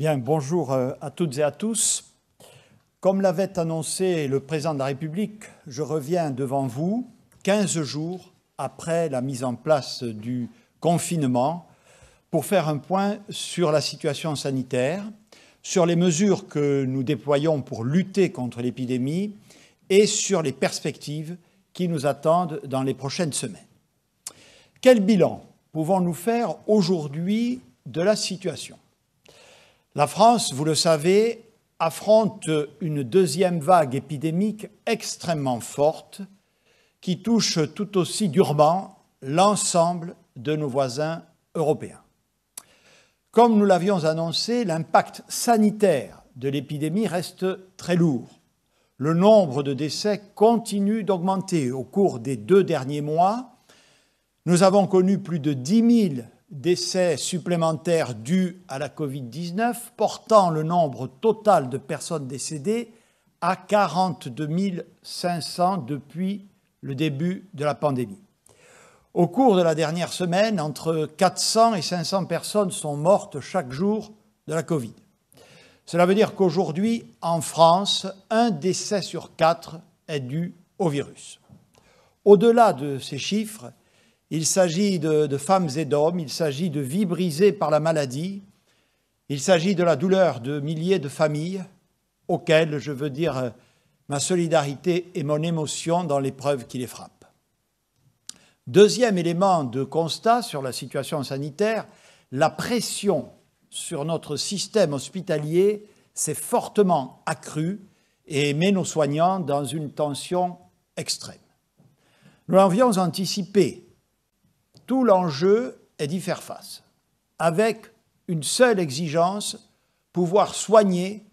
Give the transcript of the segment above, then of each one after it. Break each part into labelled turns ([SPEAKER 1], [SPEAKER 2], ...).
[SPEAKER 1] Bien, bonjour à toutes et à tous. Comme l'avait annoncé le président de la République, je reviens devant vous 15 jours après la mise en place du confinement pour faire un point sur la situation sanitaire, sur les mesures que nous déployons pour lutter contre l'épidémie et sur les perspectives qui nous attendent dans les prochaines semaines. Quel bilan pouvons-nous faire aujourd'hui de la situation ? La France, vous le savez, affronte une deuxième vague épidémique extrêmement forte qui touche tout aussi durement l'ensemble de nos voisins européens. Comme nous l'avions annoncé, l'impact sanitaire de l'épidémie reste très lourd. Le nombre de décès continue d'augmenter. Au cours des 2 derniers mois, nous avons connu plus de 10 000 décès supplémentaires dus à la Covid-19, portant le nombre total de personnes décédées à 42 500 depuis le début de la pandémie. Au cours de la dernière semaine, entre 400 et 500 personnes sont mortes chaque jour de la Covid. Cela veut dire qu'aujourd'hui, en France, 1 décès sur 4 est dû au virus. Au-delà de ces chiffres, il s'agit de femmes et d'hommes, il s'agit de vies brisées par la maladie, il s'agit de la douleur de milliers de familles auxquelles je veux dire ma solidarité et mon émotion dans l'épreuve qui les frappe. Deuxième élément de constat sur la situation sanitaire, la pression sur notre système hospitalier s'est fortement accrue et met nos soignants dans une tension extrême. Nous l'avions anticipé. Tout l'enjeu est d'y faire face, avec une seule exigence, pouvoir soigner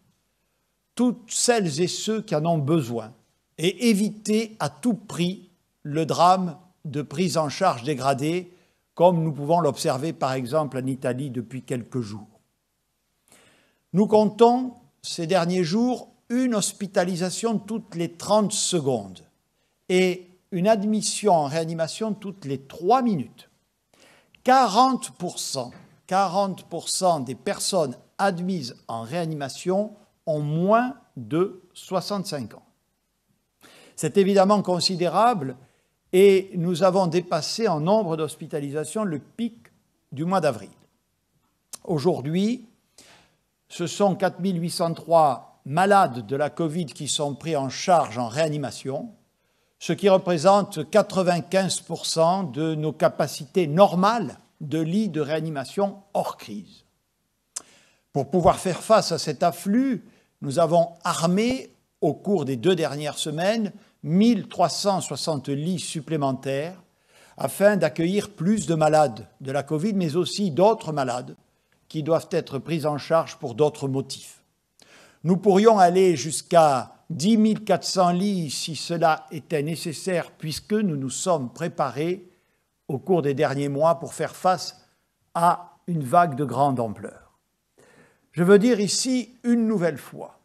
[SPEAKER 1] toutes celles et ceux qui en ont besoin et éviter à tout prix le drame de prise en charge dégradée, comme nous pouvons l'observer par exemple en Italie depuis quelques jours. Nous comptons ces derniers jours une hospitalisation toutes les 30 secondes et une admission en réanimation toutes les 3 minutes. 40% des personnes admises en réanimation ont moins de 65 ans. C'est évidemment considérable et nous avons dépassé en nombre d'hospitalisations le pic du mois d'avril. Aujourd'hui, ce sont 4 803 malades de la Covid qui sont pris en charge en réanimation, ce qui représente 95% de nos capacités normales de lits de réanimation hors crise. Pour pouvoir faire face à cet afflux, nous avons armé, au cours des 2 dernières semaines, 1360 lits supplémentaires afin d'accueillir plus de malades de la Covid, mais aussi d'autres malades qui doivent être pris en charge pour d'autres motifs. Nous pourrions aller jusqu'à 10 400 lits si cela était nécessaire, puisque nous nous sommes préparés au cours des derniers mois pour faire face à une vague de grande ampleur. Je veux dire ici une nouvelle fois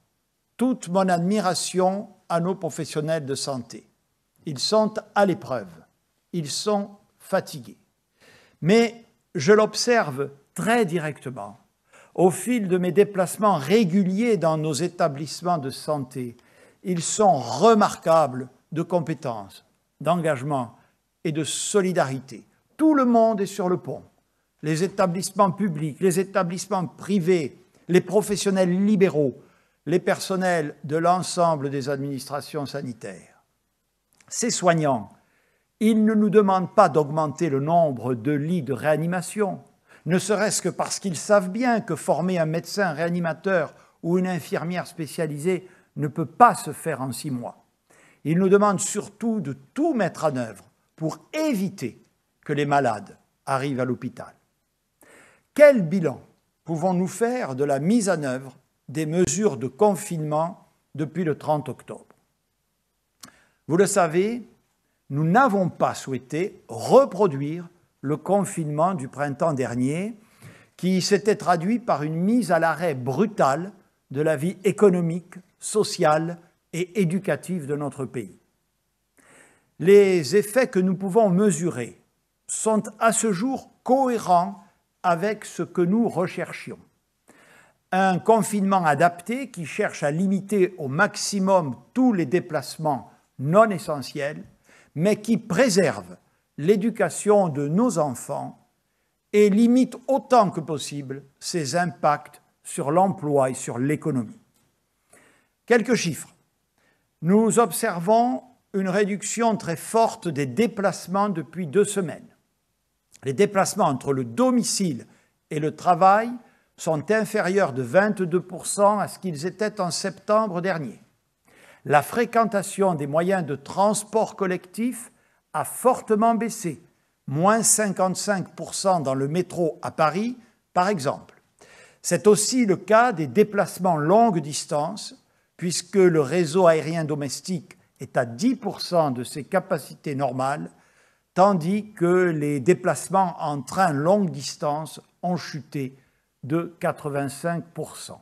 [SPEAKER 1] toute mon admiration à nos professionnels de santé. Ils sont à l'épreuve, ils sont fatigués. Mais je l'observe très directement au fil de mes déplacements réguliers dans nos établissements de santé. Ils sont remarquables de compétences, d'engagement et de solidarité. Tout le monde est sur le pont. Les établissements publics, les établissements privés, les professionnels libéraux, les personnels de l'ensemble des administrations sanitaires. Ces soignants, ils ne nous demandent pas d'augmenter le nombre de lits de réanimation, ne serait-ce que parce qu'ils savent bien que former un médecin réanimateur ou une infirmière spécialisée ne peut pas se faire en 6 mois. Ils nous demandent surtout de tout mettre en œuvre pour éviter que les malades arrivent à l'hôpital. Quel bilan pouvons-nous faire de la mise en œuvre des mesures de confinement depuis le 30 octobre ? Vous le savez, nous n'avons pas souhaité reproduire le confinement du printemps dernier qui s'était traduit par une mise à l'arrêt brutale de la vie économique, sociale et éducative de notre pays. Les effets que nous pouvons mesurer sont à ce jour cohérents avec ce que nous recherchions. un confinement adapté qui cherche à limiter au maximum tous les déplacements non essentiels, mais qui préserve l'éducation de nos enfants et limite autant que possible ses impacts sur l'emploi et sur l'économie. Quelques chiffres. Nous observons une réduction très forte des déplacements depuis 2 semaines. Les déplacements entre le domicile et le travail sont inférieurs de 22% à ce qu'ils étaient en septembre dernier. La fréquentation des moyens de transport collectif a fortement baissé, moins 55% dans le métro à Paris, par exemple. C'est aussi le cas des déplacements longue distance, puisque le réseau aérien domestique est à 10% de ses capacités normales, tandis que les déplacements en train longue distance ont chuté de 85%.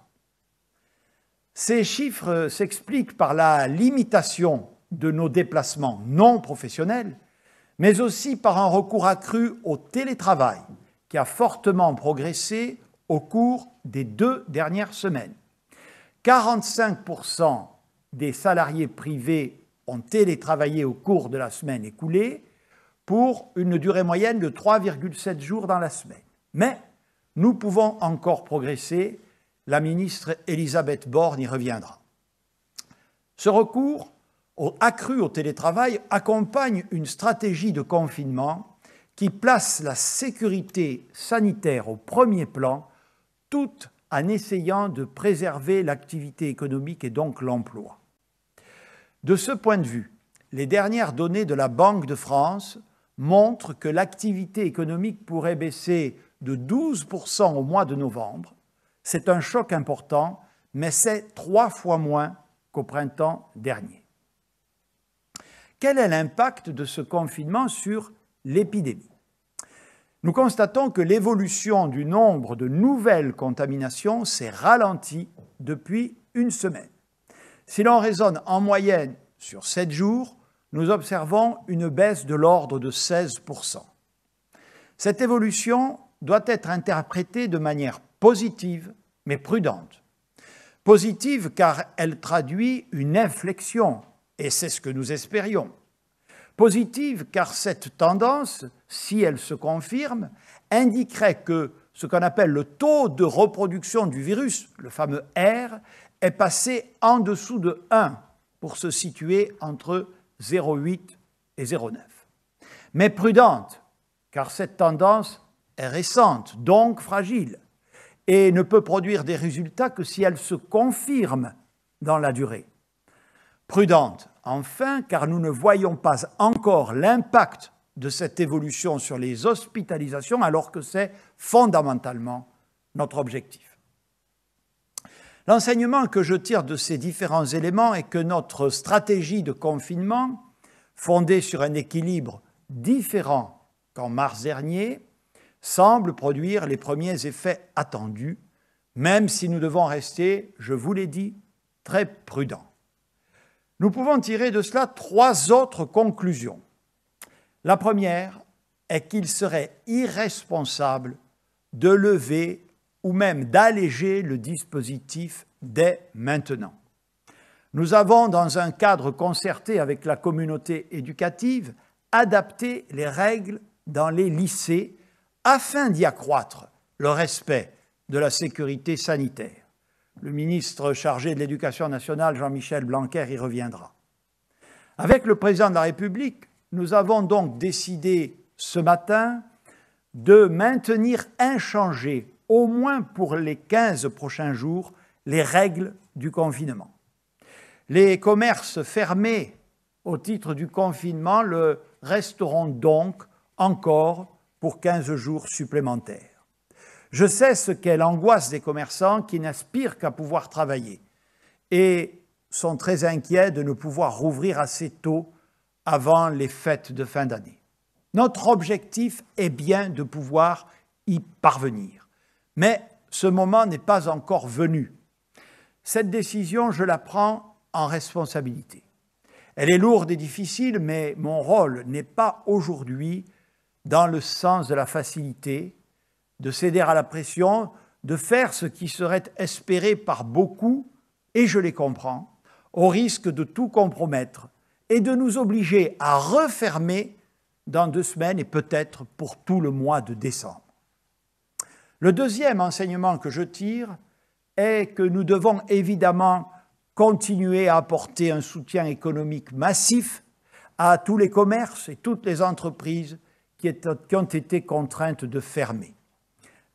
[SPEAKER 1] Ces chiffres s'expliquent par la limitation de nos déplacements non professionnels, mais aussi par un recours accru au télétravail qui a fortement progressé au cours des 2 dernières semaines. 45% des salariés privés ont télétravaillé au cours de la semaine écoulée pour une durée moyenne de 3,7 jours dans la semaine. Mais nous pouvons encore progresser. La ministre Elisabeth Borne y reviendra. Ce recours accru au télétravail accompagne une stratégie de confinement qui place la sécurité sanitaire au premier plan, tout en essayant de préserver l'activité économique et donc l'emploi. De ce point de vue, les dernières données de la Banque de France montrent que l'activité économique pourrait baisser de 12% au mois de novembre. C'est un choc important, mais c'est 3 fois moins qu'au printemps dernier. Quel est l'impact de ce confinement sur l'épidémie? Nous constatons que l'évolution du nombre de nouvelles contaminations s'est ralentie depuis 1 semaine. Si l'on raisonne en moyenne sur 7 jours, nous observons une baisse de l'ordre de 16%. Cette évolution doit être interprétée de manière positive, mais prudente. Positive car elle traduit une inflexion, et c'est ce que nous espérions. Positive car cette tendance, si elle se confirme, indiquerait que ce qu'on appelle le taux de reproduction du virus, le fameux R, est passé en dessous de 1 pour se situer entre 0,8 et 0,9. Mais prudente car cette tendance est récente, donc fragile, et ne peut produire des résultats que si elle se confirme dans la durée. Prudente, enfin, car nous ne voyons pas encore l'impact de cette évolution sur les hospitalisations, alors que c'est fondamentalement notre objectif. L'enseignement que je tire de ces différents éléments est que notre stratégie de confinement, fondée sur un équilibre différent qu'en mars dernier, semble produire les premiers effets attendus, même si nous devons rester, je vous l'ai dit, très prudents. Nous pouvons tirer de cela 3 autres conclusions. La première est qu'il serait irresponsable de lever ou même d'alléger le dispositif dès maintenant. Nous avons, dans un cadre concerté avec la communauté éducative, adapté les règles dans les lycées afin d'y accroître le respect de la sécurité sanitaire. Le ministre chargé de l'Éducation nationale, Jean-Michel Blanquer, y reviendra. Avec le président de la République, nous avons donc décidé ce matin de maintenir inchangées, au moins pour les 15 prochains jours, les règles du confinement. Les commerces fermés au titre du confinement le resteront donc encore pour 15 jours supplémentaires. Je sais ce qu'est l'angoisse des commerçants qui n'aspirent qu'à pouvoir travailler et sont très inquiets de ne pouvoir rouvrir assez tôt avant les fêtes de fin d'année. Notre objectif est bien de pouvoir y parvenir, mais ce moment n'est pas encore venu. Cette décision, je la prends en responsabilité. Elle est lourde et difficile, mais mon rôle n'est pas aujourd'hui dans le sens de la facilité, de céder à la pression, de faire ce qui serait espéré par beaucoup, et je les comprends, au risque de tout compromettre et de nous obliger à refermer dans 2 semaines et peut-être pour tout le mois de décembre. Le deuxième enseignement que je tire est que nous devons évidemment continuer à apporter un soutien économique massif à tous les commerces et toutes les entreprises qui ont été contraintes de fermer.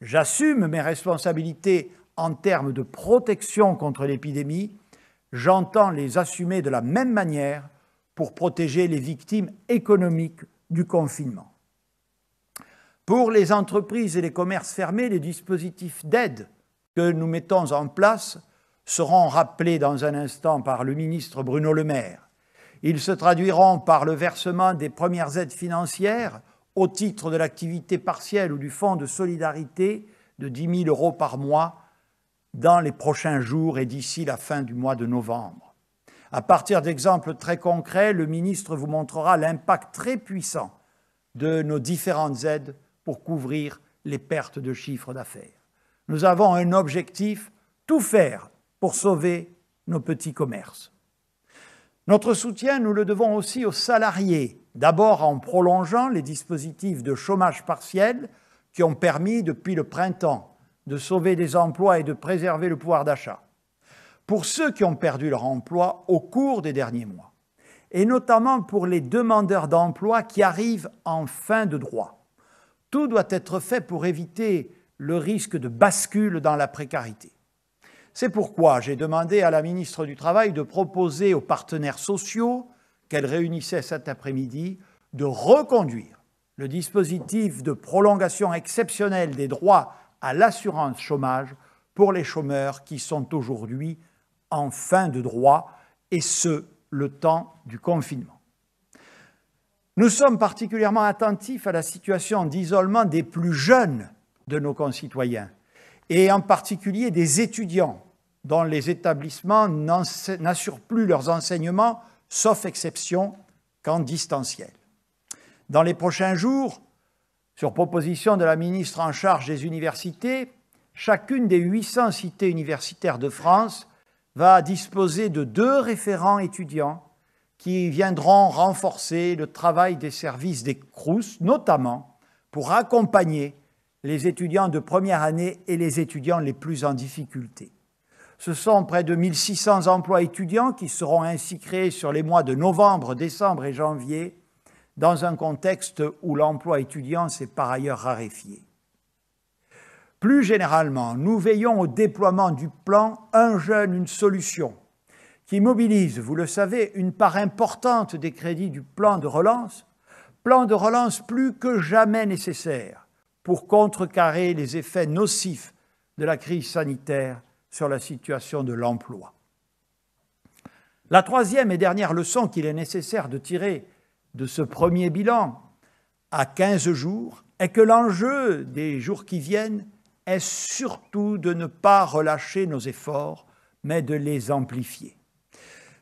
[SPEAKER 1] J'assume mes responsabilités en termes de protection contre l'épidémie. J'entends les assumer de la même manière pour protéger les victimes économiques du confinement. Pour les entreprises et les commerces fermés, les dispositifs d'aide que nous mettons en place seront rappelés dans un instant par le ministre Bruno Le Maire. Ils se traduiront par le versement des premières aides financières au titre de l'activité partielle ou du fonds de solidarité de 10 000 € par mois dans les prochains jours et d'ici la fin du mois de novembre. À partir d'exemples très concrets, le ministre vous montrera l'impact très puissant de nos différentes aides pour couvrir les pertes de chiffre d'affaires. Nous avons un objectif, tout faire pour sauver nos petits commerces. Notre soutien, nous le devons aussi aux salariés, d'abord en prolongeant les dispositifs de chômage partiel qui ont permis, depuis le printemps, de sauver des emplois et de préserver le pouvoir d'achat. Pour ceux qui ont perdu leur emploi au cours des derniers mois, et notamment pour les demandeurs d'emploi qui arrivent en fin de droit, tout doit être fait pour éviter le risque de bascule dans la précarité. C'est pourquoi j'ai demandé à la ministre du Travail de proposer aux partenaires sociaux qu'elle réunissait cet après-midi de reconduire le dispositif de prolongation exceptionnelle des droits à l'assurance chômage pour les chômeurs qui sont aujourd'hui en fin de droit, et ce, le temps du confinement. Nous sommes particulièrement attentifs à la situation d'isolement des plus jeunes de nos concitoyens, et en particulier des étudiants dont les établissements n'assurent plus leurs enseignements, sauf exception, qu'en distanciel. Dans les prochains jours, sur proposition de la ministre en charge des universités, chacune des 800 cités universitaires de France va disposer de 2 référents étudiants qui viendront renforcer le travail des services des Crous, notamment pour accompagner les étudiants de première année et les étudiants les plus en difficulté. Ce sont près de 1600 emplois étudiants qui seront ainsi créés sur les mois de novembre, décembre et janvier, dans un contexte où l'emploi étudiant s'est par ailleurs raréfié. Plus généralement, nous veillons au déploiement du plan « Un jeune, une solution » qui mobilise, vous le savez, une part importante des crédits du plan de relance plus que jamais nécessaire pour contrecarrer les effets nocifs de la crise sanitaire sur la situation de l'emploi. La troisième et dernière leçon qu'il est nécessaire de tirer de ce premier bilan à 15 jours est que l'enjeu des jours qui viennent est surtout de ne pas relâcher nos efforts, mais de les amplifier.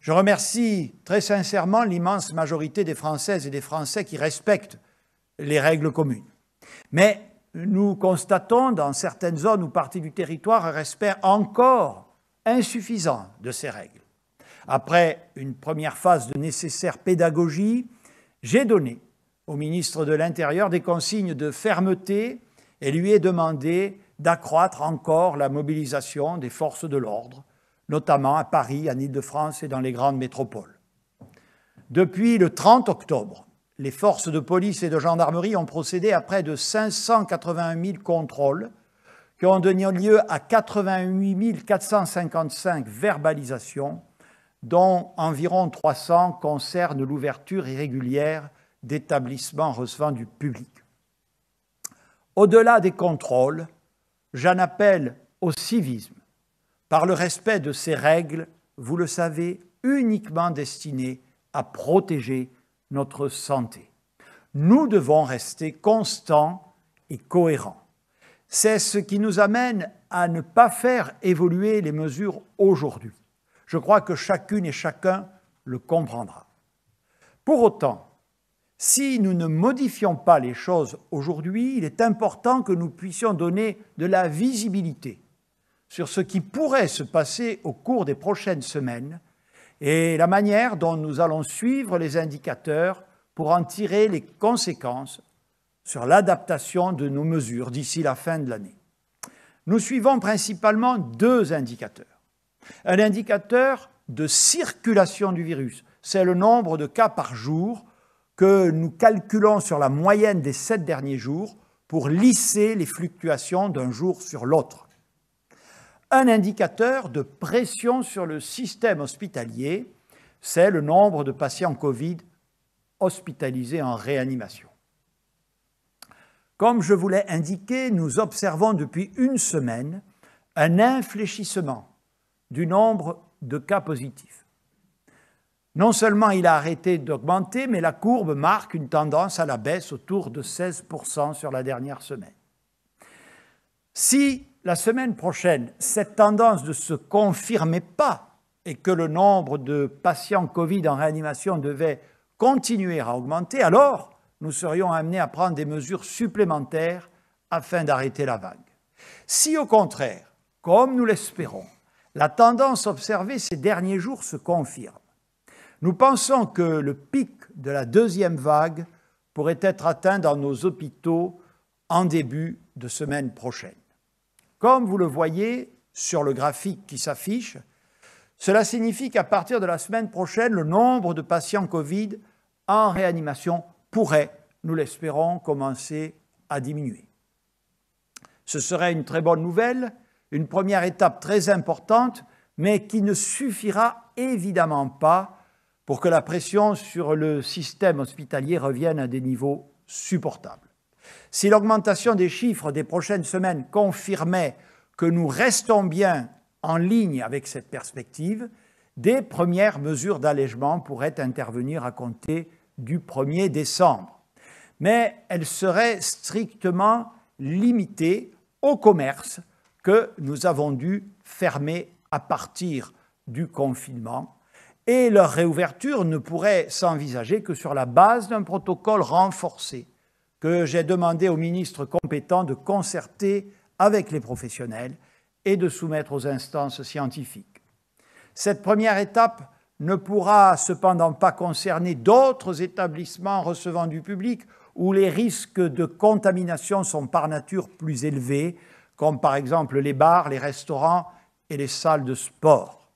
[SPEAKER 1] Je remercie très sincèrement l'immense majorité des Françaises et des Français qui respectent les règles communes. Mais nous constatons dans certaines zones ou parties du territoire un respect encore insuffisant de ces règles. Après une première phase de nécessaire pédagogie, j'ai donné au ministre de l'Intérieur des consignes de fermeté et lui ai demandé d'accroître encore la mobilisation des forces de l'ordre, notamment à Paris, en Île-de-France et dans les grandes métropoles. Depuis le 30 octobre, les forces de police et de gendarmerie ont procédé à près de 581 000 contrôles qui ont donné lieu à 88 455 verbalisations, dont environ 300 concernent l'ouverture irrégulière d'établissements recevant du public. Au-delà des contrôles, j'en appelle au civisme, par le respect de ces règles, vous le savez, uniquement destinées à protéger notre santé. Nous devons rester constants et cohérents. C'est ce qui nous amène à ne pas faire évoluer les mesures aujourd'hui. Je crois que chacune et chacun le comprendra. Pour autant, Si nous ne modifions pas les choses aujourd'hui, il est important que nous puissions donner de la visibilité sur ce qui pourrait se passer au cours des prochaines semaines et la manière dont nous allons suivre les indicateurs pour en tirer les conséquences sur l'adaptation de nos mesures d'ici la fin de l'année. Nous suivons principalement deux indicateurs. Un indicateur de circulation du virus, c'est le nombre de cas par jour que nous calculons sur la moyenne des 7 derniers jours pour lisser les fluctuations d'un jour sur l'autre. Un indicateur de pression sur le système hospitalier, c'est le nombre de patients Covid hospitalisés en réanimation. Comme je vous l'ai indiqué, nous observons depuis une semaine un infléchissement du nombre de cas positifs. Non seulement il a arrêté d'augmenter, mais la courbe marque une tendance à la baisse autour de 16% sur la dernière semaine. Si la semaine prochaine, cette tendance ne se confirmait pas et que le nombre de patients Covid en réanimation devait continuer à augmenter, alors nous serions amenés à prendre des mesures supplémentaires afin d'arrêter la vague. Si au contraire, comme nous l'espérons, la tendance observée ces derniers jours se confirme, nous pensons que le pic de la deuxième vague pourrait être atteint dans nos hôpitaux en début de semaine prochaine. Comme vous le voyez sur le graphique qui s'affiche, cela signifie qu'à partir de la semaine prochaine, le nombre de patients Covid en réanimation pourrait, nous l'espérons, commencer à diminuer. Ce serait une très bonne nouvelle, une première étape très importante, mais qui ne suffira évidemment pas pour que la pression sur le système hospitalier revienne à des niveaux supportables. Si l'augmentation des chiffres des prochaines semaines confirmait que nous restons bien en ligne avec cette perspective, des premières mesures d'allègement pourraient intervenir à compter du 1er décembre. Mais elles seraient strictement limitées au commerce que nous avons dû fermer à partir du confinement, et leur réouverture ne pourrait s'envisager que sur la base d'un protocole renforcé que j'ai demandé au ministre compétent de concerter avec les professionnels et de soumettre aux instances scientifiques. Cette première étape ne pourra cependant pas concerner d'autres établissements recevant du public où les risques de contamination sont par nature plus élevés, comme par exemple les bars, les restaurants et les salles de sport.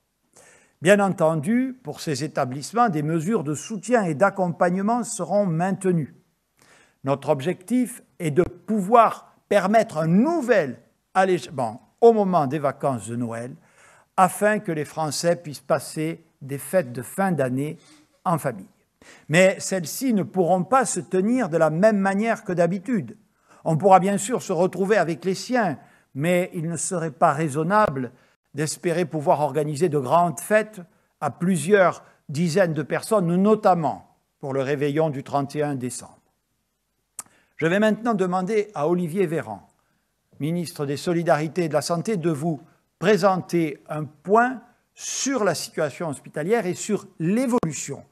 [SPEAKER 1] Bien entendu, pour ces établissements, des mesures de soutien et d'accompagnement seront maintenues. Notre objectif est de pouvoir permettre un nouvel allègement au moment des vacances de Noël, afin que les Français puissent passer des fêtes de fin d'année en famille. Mais celles-ci ne pourront pas se tenir de la même manière que d'habitude. On pourra bien sûr se retrouver avec les siens, mais il ne serait pas raisonnable d'espérer pouvoir organiser de grandes fêtes à plusieurs dizaines de personnes, notamment pour le réveillon du 31 décembre. Je vais maintenant demander à Olivier Véran, ministre des Solidarités et de la Santé, de vous présenter un point sur la situation hospitalière et sur l'évolution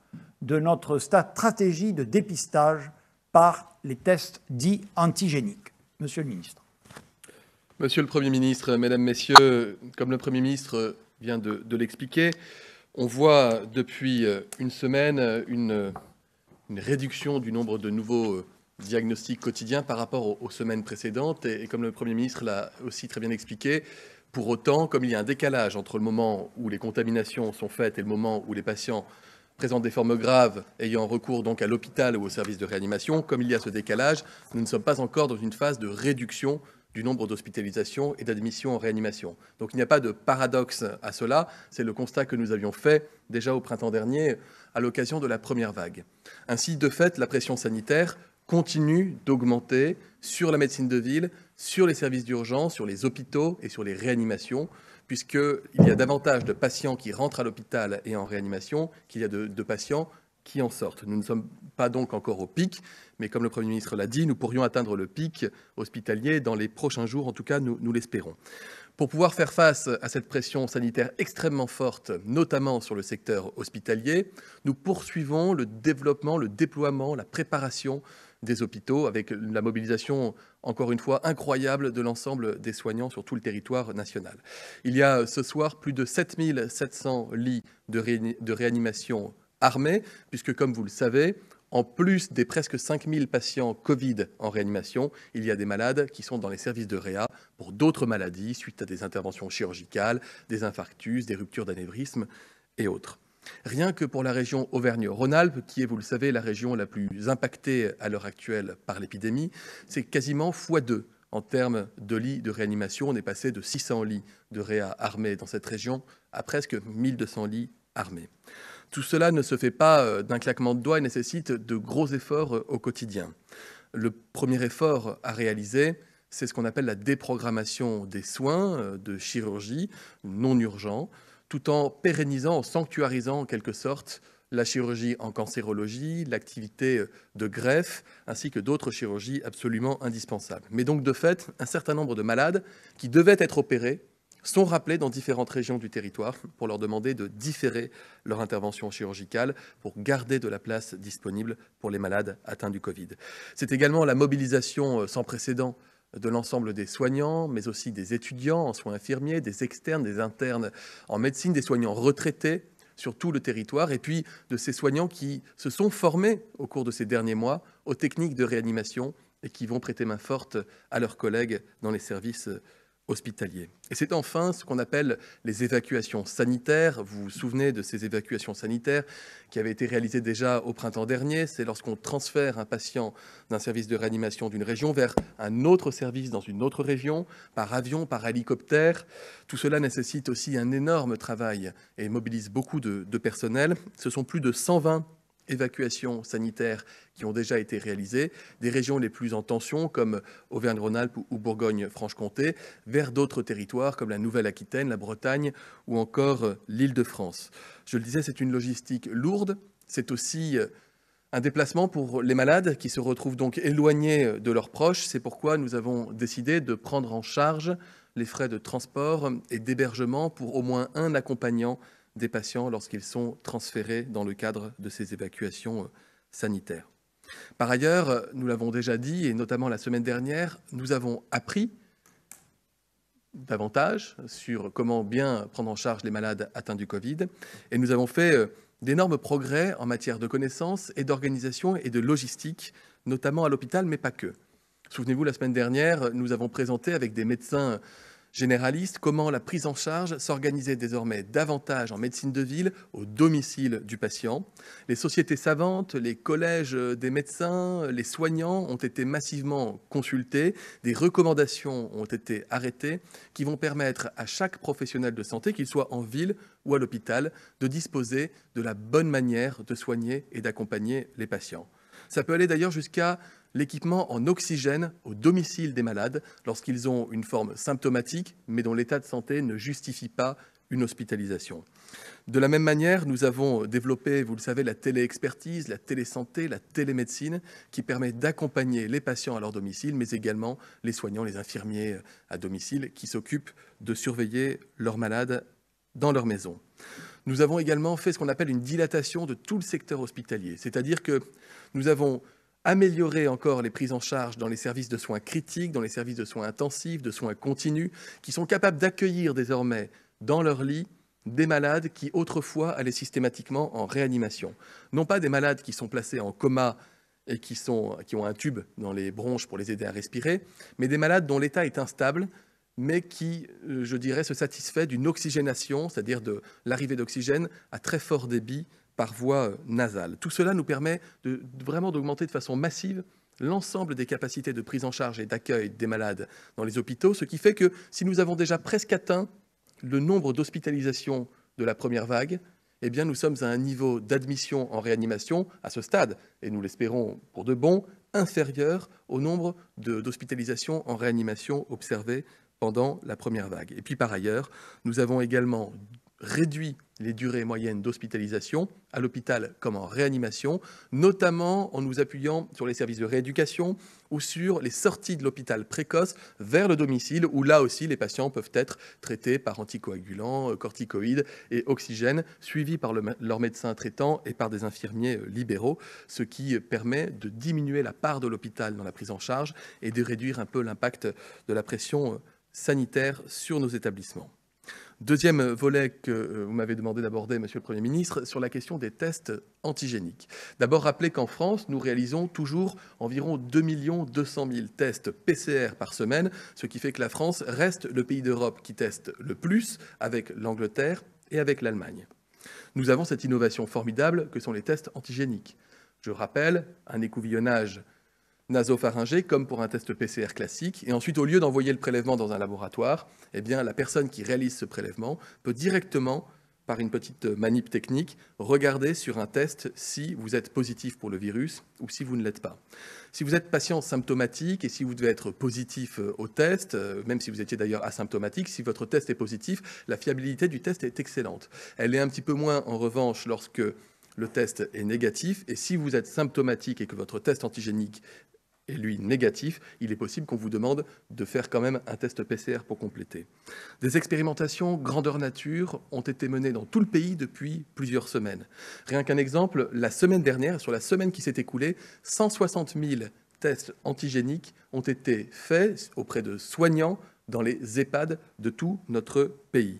[SPEAKER 1] de notre stratégie de dépistage par les tests dits antigéniques. Monsieur le ministre.
[SPEAKER 2] Monsieur le Premier ministre, Mesdames, Messieurs, comme le Premier ministre vient de l'expliquer, on voit depuis une semaine une réduction du nombre de nouveaux diagnostics quotidiens par rapport aux semaines précédentes. Et comme le Premier ministre l'a aussi très bien expliqué, pour autant, comme il y a un décalage entre le moment où les contaminations sont faites et le moment où les patients présentent des formes graves ayant recours donc à l'hôpital ou au service de réanimation, comme il y a ce décalage, nous ne sommes pas encore dans une phase de réduction du nombre d'hospitalisations et d'admissions en réanimation. Donc il n'y a pas de paradoxe à cela, c'est le constat que nous avions fait déjà au printemps dernier à l'occasion de la première vague. Ainsi, de fait, la pression sanitaire continue d'augmenter sur la médecine de ville, sur les services d'urgence, sur les hôpitaux et sur les réanimations, puisqu'il y a davantage de patients qui rentrent à l'hôpital et en réanimation qu'il y a de patients qui en sortent. Nous ne sommes pas donc encore au pic, mais comme le Premier ministre l'a dit, nous pourrions atteindre le pic hospitalier dans les prochains jours, en tout cas nous l'espérons. Pour pouvoir faire face à cette pression sanitaire extrêmement forte, notamment sur le secteur hospitalier, nous poursuivons le développement, le déploiement, la préparation des hôpitaux avec la mobilisation, encore une fois, incroyable de l'ensemble des soignants sur tout le territoire national. Il y a ce soir plus de 7700 lits de réanimation armés, puisque comme vous le savez, en plus des presque 5000 patients Covid en réanimation, il y a des malades qui sont dans les services de réa pour d'autres maladies, suite à des interventions chirurgicales, des infarctus, des ruptures d'anévrisme et autres. Rien que pour la région Auvergne-Rhône-Alpes, qui est, vous le savez, la région la plus impactée à l'heure actuelle par l'épidémie, c'est quasiment x2 en termes de lits de réanimation. On est passé de 600 lits de réa armés dans cette région à presque 1200 lits armés. Tout cela ne se fait pas d'un claquement de doigts et nécessite de gros efforts au quotidien. Le premier effort à réaliser, c'est ce qu'on appelle la déprogrammation des soins de chirurgie non urgents, tout en pérennisant, en sanctuarisant en quelque sorte la chirurgie en cancérologie, l'activité de greffe, ainsi que d'autres chirurgies absolument indispensables. Mais donc, de fait, un certain nombre de malades qui devaient être opérés sont rappelés dans différentes régions du territoire pour leur demander de différer leur intervention chirurgicale pour garder de la place disponible pour les malades atteints du Covid. C'est également la mobilisation sans précédent de l'ensemble des soignants, mais aussi des étudiants en soins infirmiers, des externes, des internes en médecine, des soignants retraités sur tout le territoire, et puis de ces soignants qui se sont formés au cours de ces derniers mois aux techniques de réanimation et qui vont prêter main forte à leurs collègues dans les services hospitaliers. Et c'est enfin ce qu'on appelle les évacuations sanitaires. Vous vous souvenez de ces évacuations sanitaires qui avaient été réalisées déjà au printemps dernier. C'est lorsqu'on transfère un patient d'un service de réanimation d'une région vers un autre service dans une autre région, par avion, par hélicoptère. Tout cela nécessite aussi un énorme travail et mobilise beaucoup de personnel. Ce sont plus de 120 évacuations sanitaires qui ont déjà été réalisées, des régions les plus en tension comme Auvergne-Rhône-Alpes ou Bourgogne-Franche-Comté, vers d'autres territoires comme la Nouvelle-Aquitaine, la Bretagne ou encore l'Île-de-France. Je le disais, c'est une logistique lourde, c'est aussi un déplacement pour les malades qui se retrouvent donc éloignés de leurs proches. C'est pourquoi nous avons décidé de prendre en charge les frais de transport et d'hébergement pour au moins un accompagnant des patients lorsqu'ils sont transférés dans le cadre de ces évacuations sanitaires. Par ailleurs, nous l'avons déjà dit, et notamment la semaine dernière, nous avons appris davantage sur comment bien prendre en charge les malades atteints du Covid, et nous avons fait d'énormes progrès en matière de connaissances et d'organisation et de logistique, notamment à l'hôpital, mais pas que. Souvenez-vous, la semaine dernière, nous avons présenté avec des médecins généraliste, comment la prise en charge s'organisait désormais davantage en médecine de ville au domicile du patient. Les sociétés savantes, les collèges des médecins, les soignants ont été massivement consultés, des recommandations ont été arrêtées qui vont permettre à chaque professionnel de santé, qu'il soit en ville ou à l'hôpital, de disposer de la bonne manière de soigner et d'accompagner les patients. Ça peut aller d'ailleurs jusqu'à l'équipement en oxygène au domicile des malades lorsqu'ils ont une forme symptomatique, mais dont l'état de santé ne justifie pas une hospitalisation. De la même manière, nous avons développé, vous le savez, la téléexpertise, la télésanté, la télémédecine, qui permet d'accompagner les patients à leur domicile, mais également les soignants, les infirmiers à domicile, qui s'occupent de surveiller leurs malades dans leur maison. Nous avons également fait ce qu'on appelle une dilatation de tout le secteur hospitalier, c'est-à-dire que nous avons amélioré encore les prises en charge dans les services de soins critiques, dans les services de soins intensifs, de soins continus, qui sont capables d'accueillir désormais dans leur lit des malades qui autrefois allaient systématiquement en réanimation. Non pas des malades qui sont placés en coma et qui ont un tube dans les bronches pour les aider à respirer, mais des malades dont l'état est instable, mais qui, je dirais, se satisfait d'une oxygénation, c'est-à-dire de l'arrivée d'oxygène à très fort débit par voie nasale. Tout cela nous permet vraiment d'augmenter de façon massive l'ensemble des capacités de prise en charge et d'accueil des malades dans les hôpitaux, ce qui fait que si nous avons déjà presque atteint le nombre d'hospitalisations de la première vague, eh bien nous sommes à un niveau d'admission en réanimation à ce stade, et nous l'espérons pour de bon, inférieur au nombre d'hospitalisations en réanimation observées pendant la première vague. Et puis par ailleurs, nous avons également réduit les durées moyennes d'hospitalisation à l'hôpital comme en réanimation, notamment en nous appuyant sur les services de rééducation ou sur les sorties de l'hôpital précoce vers le domicile, où là aussi les patients peuvent être traités par anticoagulants, corticoïdes et oxygène, suivis par leur médecin traitant et par des infirmiers libéraux, ce qui permet de diminuer la part de l'hôpital dans la prise en charge et de réduire un peu l'impact de la pression sanitaire sur nos établissements. Deuxième volet que vous m'avez demandé d'aborder, Monsieur le Premier ministre, sur la question des tests antigéniques. D'abord, rappelez qu'en France, nous réalisons toujours environ 2 200 000 tests PCR par semaine, ce qui fait que la France reste le pays d'Europe qui teste le plus, avec l'Angleterre et avec l'Allemagne. Nous avons cette innovation formidable que sont les tests antigéniques. Je rappelle, un écouvillonnage nasopharyngé comme pour un test PCR classique. Et ensuite, au lieu d'envoyer le prélèvement dans un laboratoire, eh bien, la personne qui réalise ce prélèvement peut directement, par une petite manip technique, regarder sur un test si vous êtes positif pour le virus ou si vous ne l'êtes pas. Si vous êtes patient symptomatique et si vous devez être positif au test, même si vous étiez d'ailleurs asymptomatique, si votre test est positif, la fiabilité du test est excellente. Elle est un petit peu moins, en revanche, lorsque le test est négatif. Et si vous êtes symptomatique et que votre test antigénique et lui négatif, il est possible qu'on vous demande de faire quand même un test PCR pour compléter. Des expérimentations grandeur nature ont été menées dans tout le pays depuis plusieurs semaines. Rien qu'un exemple, la semaine dernière, sur la semaine qui s'est écoulée, 160 000 tests antigéniques ont été faits auprès de soignants dans les EHPAD de tout notre pays.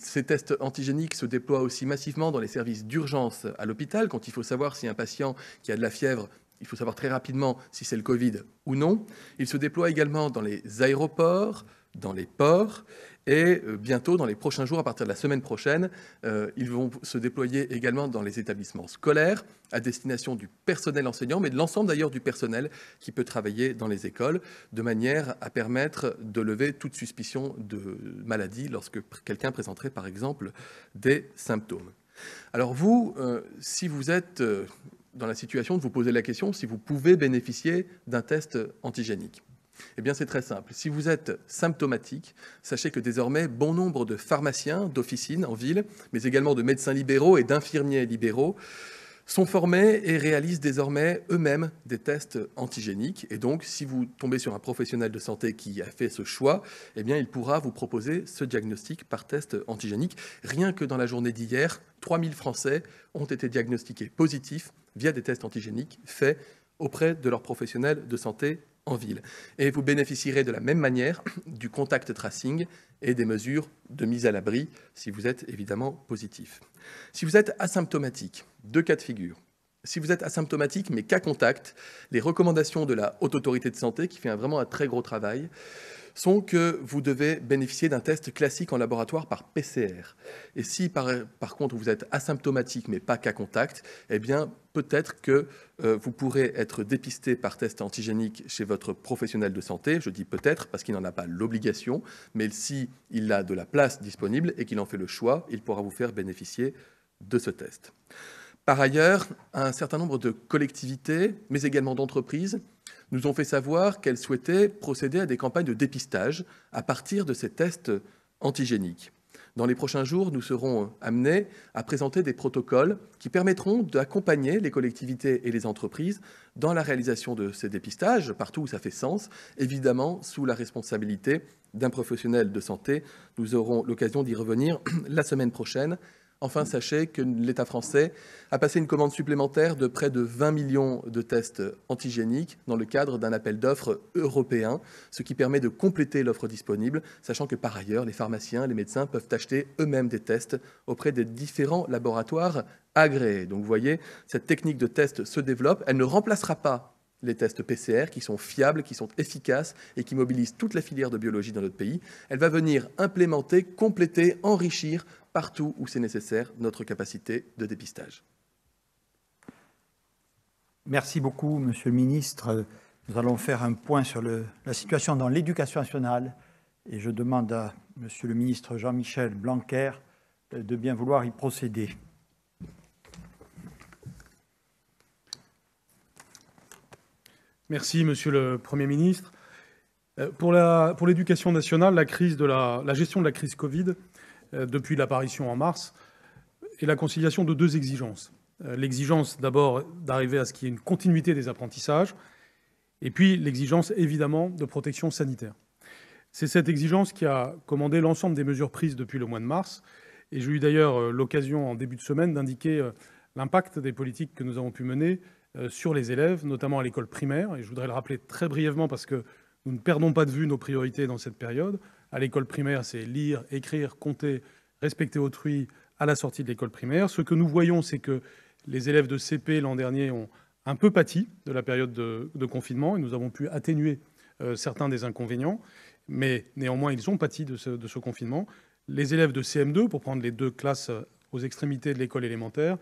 [SPEAKER 2] Ces tests antigéniques se déploient aussi massivement dans les services d'urgence à l'hôpital, quand il faut savoir si un patient qui a de la fièvre, il faut savoir très rapidement si c'est le Covid ou non. Il se déploie également dans les aéroports, dans les ports, et bientôt, dans les prochains jours, à partir de la semaine prochaine, ils vont se déployer également dans les établissements scolaires, à destination du personnel enseignant, mais de l'ensemble d'ailleurs du personnel qui peut travailler dans les écoles, de manière à permettre de lever toute suspicion de maladie lorsque quelqu'un présenterait par exemple des symptômes. Alors vous, si vous êtes dans la situation de vous poser la question si vous pouvez bénéficier d'un test antigénique. Eh bien, c'est très simple. Si vous êtes symptomatique, sachez que désormais, bon nombre de pharmaciens d'officines en ville, mais également de médecins libéraux et d'infirmiers libéraux, sont formés et réalisent désormais eux-mêmes des tests antigéniques. Et donc, si vous tombez sur un professionnel de santé qui a fait ce choix, eh bien, il pourra vous proposer ce diagnostic par test antigénique. Rien que dans la journée d'hier, 3000 Français ont été diagnostiqués positifs via des tests antigéniques faits auprès de leurs professionnels de santé en ville. Et vous bénéficierez de la même manière du contact tracing et des mesures de mise à l'abri si vous êtes évidemment positif. Si vous êtes asymptomatique, deux cas de figure. Si vous êtes asymptomatique mais cas contact, les recommandations de la Haute Autorité de Santé, qui fait vraiment un très gros travail, sont que vous devez bénéficier d'un test classique en laboratoire par PCR. Et si par contre vous êtes asymptomatique mais pas cas contact, eh bien peut-être que vous pourrez être dépisté par test antigénique chez votre professionnel de santé. Je dis peut-être parce qu'il n'en a pas l'obligation, mais si il a de la place disponible et qu'il en fait le choix, il pourra vous faire bénéficier de ce test. Par ailleurs, un certain nombre de collectivités, mais également d'entreprises, nous ont fait savoir qu'elles souhaitaient procéder à des campagnes de dépistage à partir de ces tests antigéniques. Dans les prochains jours, nous serons amenés à présenter des protocoles qui permettront d'accompagner les collectivités et les entreprises dans la réalisation de ces dépistages, partout où ça fait sens, évidemment sous la responsabilité d'un professionnel de santé. Nous aurons l'occasion d'y revenir la semaine prochaine. Enfin, sachez que l'État français a passé une commande supplémentaire de près de 20 millions de tests antigéniques dans le cadre d'un appel d'offres européen, ce qui permet de compléter l'offre disponible, sachant que par ailleurs, les pharmaciens, les médecins peuvent acheter eux-mêmes des tests auprès des différents laboratoires agréés. Donc vous voyez, cette technique de test se développe. Elle ne remplacera pas les tests PCR qui sont fiables, qui sont efficaces et qui mobilisent toute la filière de biologie dans notre pays. Elle va venir implémenter, compléter, enrichir partout où c'est nécessaire notre capacité de dépistage.
[SPEAKER 1] Merci beaucoup, Monsieur le Ministre. Nous allons faire un point sur la situation dans l'éducation nationale et je demande à Monsieur le Ministre Jean-Michel Blanquer de bien vouloir y procéder.
[SPEAKER 3] Merci, Monsieur le Premier ministre. Pour l'éducation nationale, la gestion de la crise Covid depuis l'apparition en mars, est la conciliation de deux exigences. L'exigence d'abord d'arriver à ce qu'il y ait une continuité des apprentissages, et puis l'exigence évidemment de protection sanitaire. C'est cette exigence qui a commandé l'ensemble des mesures prises depuis le mois de mars, et j'ai eu d'ailleurs l'occasion en début de semaine d'indiquer l'impact des politiques que nous avons pu mener sur les élèves, notamment à l'école primaire, et je voudrais le rappeler très brièvement parce que nous ne perdons pas de vue nos priorités dans cette période. À l'école primaire, c'est lire, écrire, compter, respecter autrui à la sortie de l'école primaire. Ce que nous voyons, c'est que les élèves de CP l'an dernier ont un peu pâti de la période de confinement, et nous avons pu atténuer certains des inconvénients, mais néanmoins, ils ont pâti de ce confinement. Les élèves de CM2, pour prendre les deux classes aux extrémités de l'école élémentaire,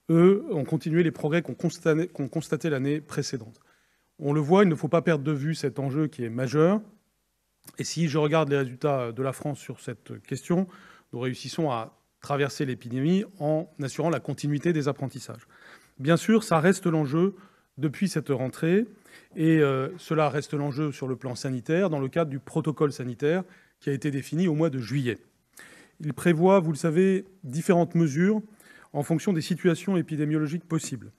[SPEAKER 3] eux, ont continué les progrès qu'on constatait l'année précédente. On le voit, il ne faut pas perdre de vue cet enjeu qui est majeur. Et si je regarde les résultats de la France sur cette question, nous réussissons à traverser l'épidémie en assurant la continuité des apprentissages. Bien sûr, ça reste l'enjeu depuis cette rentrée, et cela reste l'enjeu sur le plan sanitaire, dans le cadre du protocole sanitaire qui a été défini au mois de juillet. Il prévoit, vous le savez, différentes mesures en fonction des situations épidémiologiques possibles.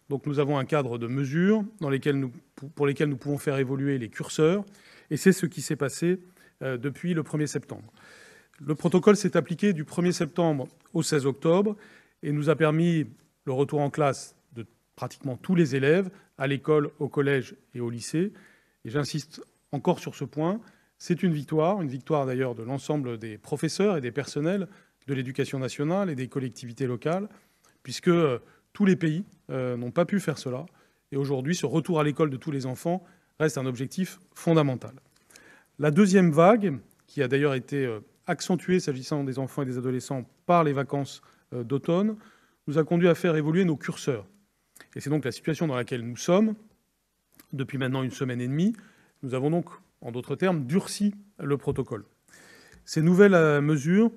[SPEAKER 3] Donc nous avons un cadre de mesures pour lesquelles nous pouvons faire évoluer les curseurs, et c'est ce qui s'est passé depuis le 1er septembre. Le protocole s'est appliqué du 1er septembre au 16 octobre et nous a permis le retour en classe de pratiquement tous les élèves, à l'école, au collège et au lycée. Et j'insiste encore sur ce point, c'est une victoire d'ailleurs de l'ensemble des professeurs et des personnels de l'éducation nationale et des collectivités locales, puisque tous les pays n'ont pas pu faire cela. Et aujourd'hui, ce retour à l'école de tous les enfants reste un objectif fondamental. La deuxième vague, qui a d'ailleurs été accentuée s'agissant des enfants et des adolescents par les vacances d'automne, nous a conduit à faire évoluer nos curseurs. Et c'est donc la situation dans laquelle nous sommes depuis maintenant une semaine et demie. Nous avons donc, en d'autres termes, durci le protocole. Ces nouvelles mesures,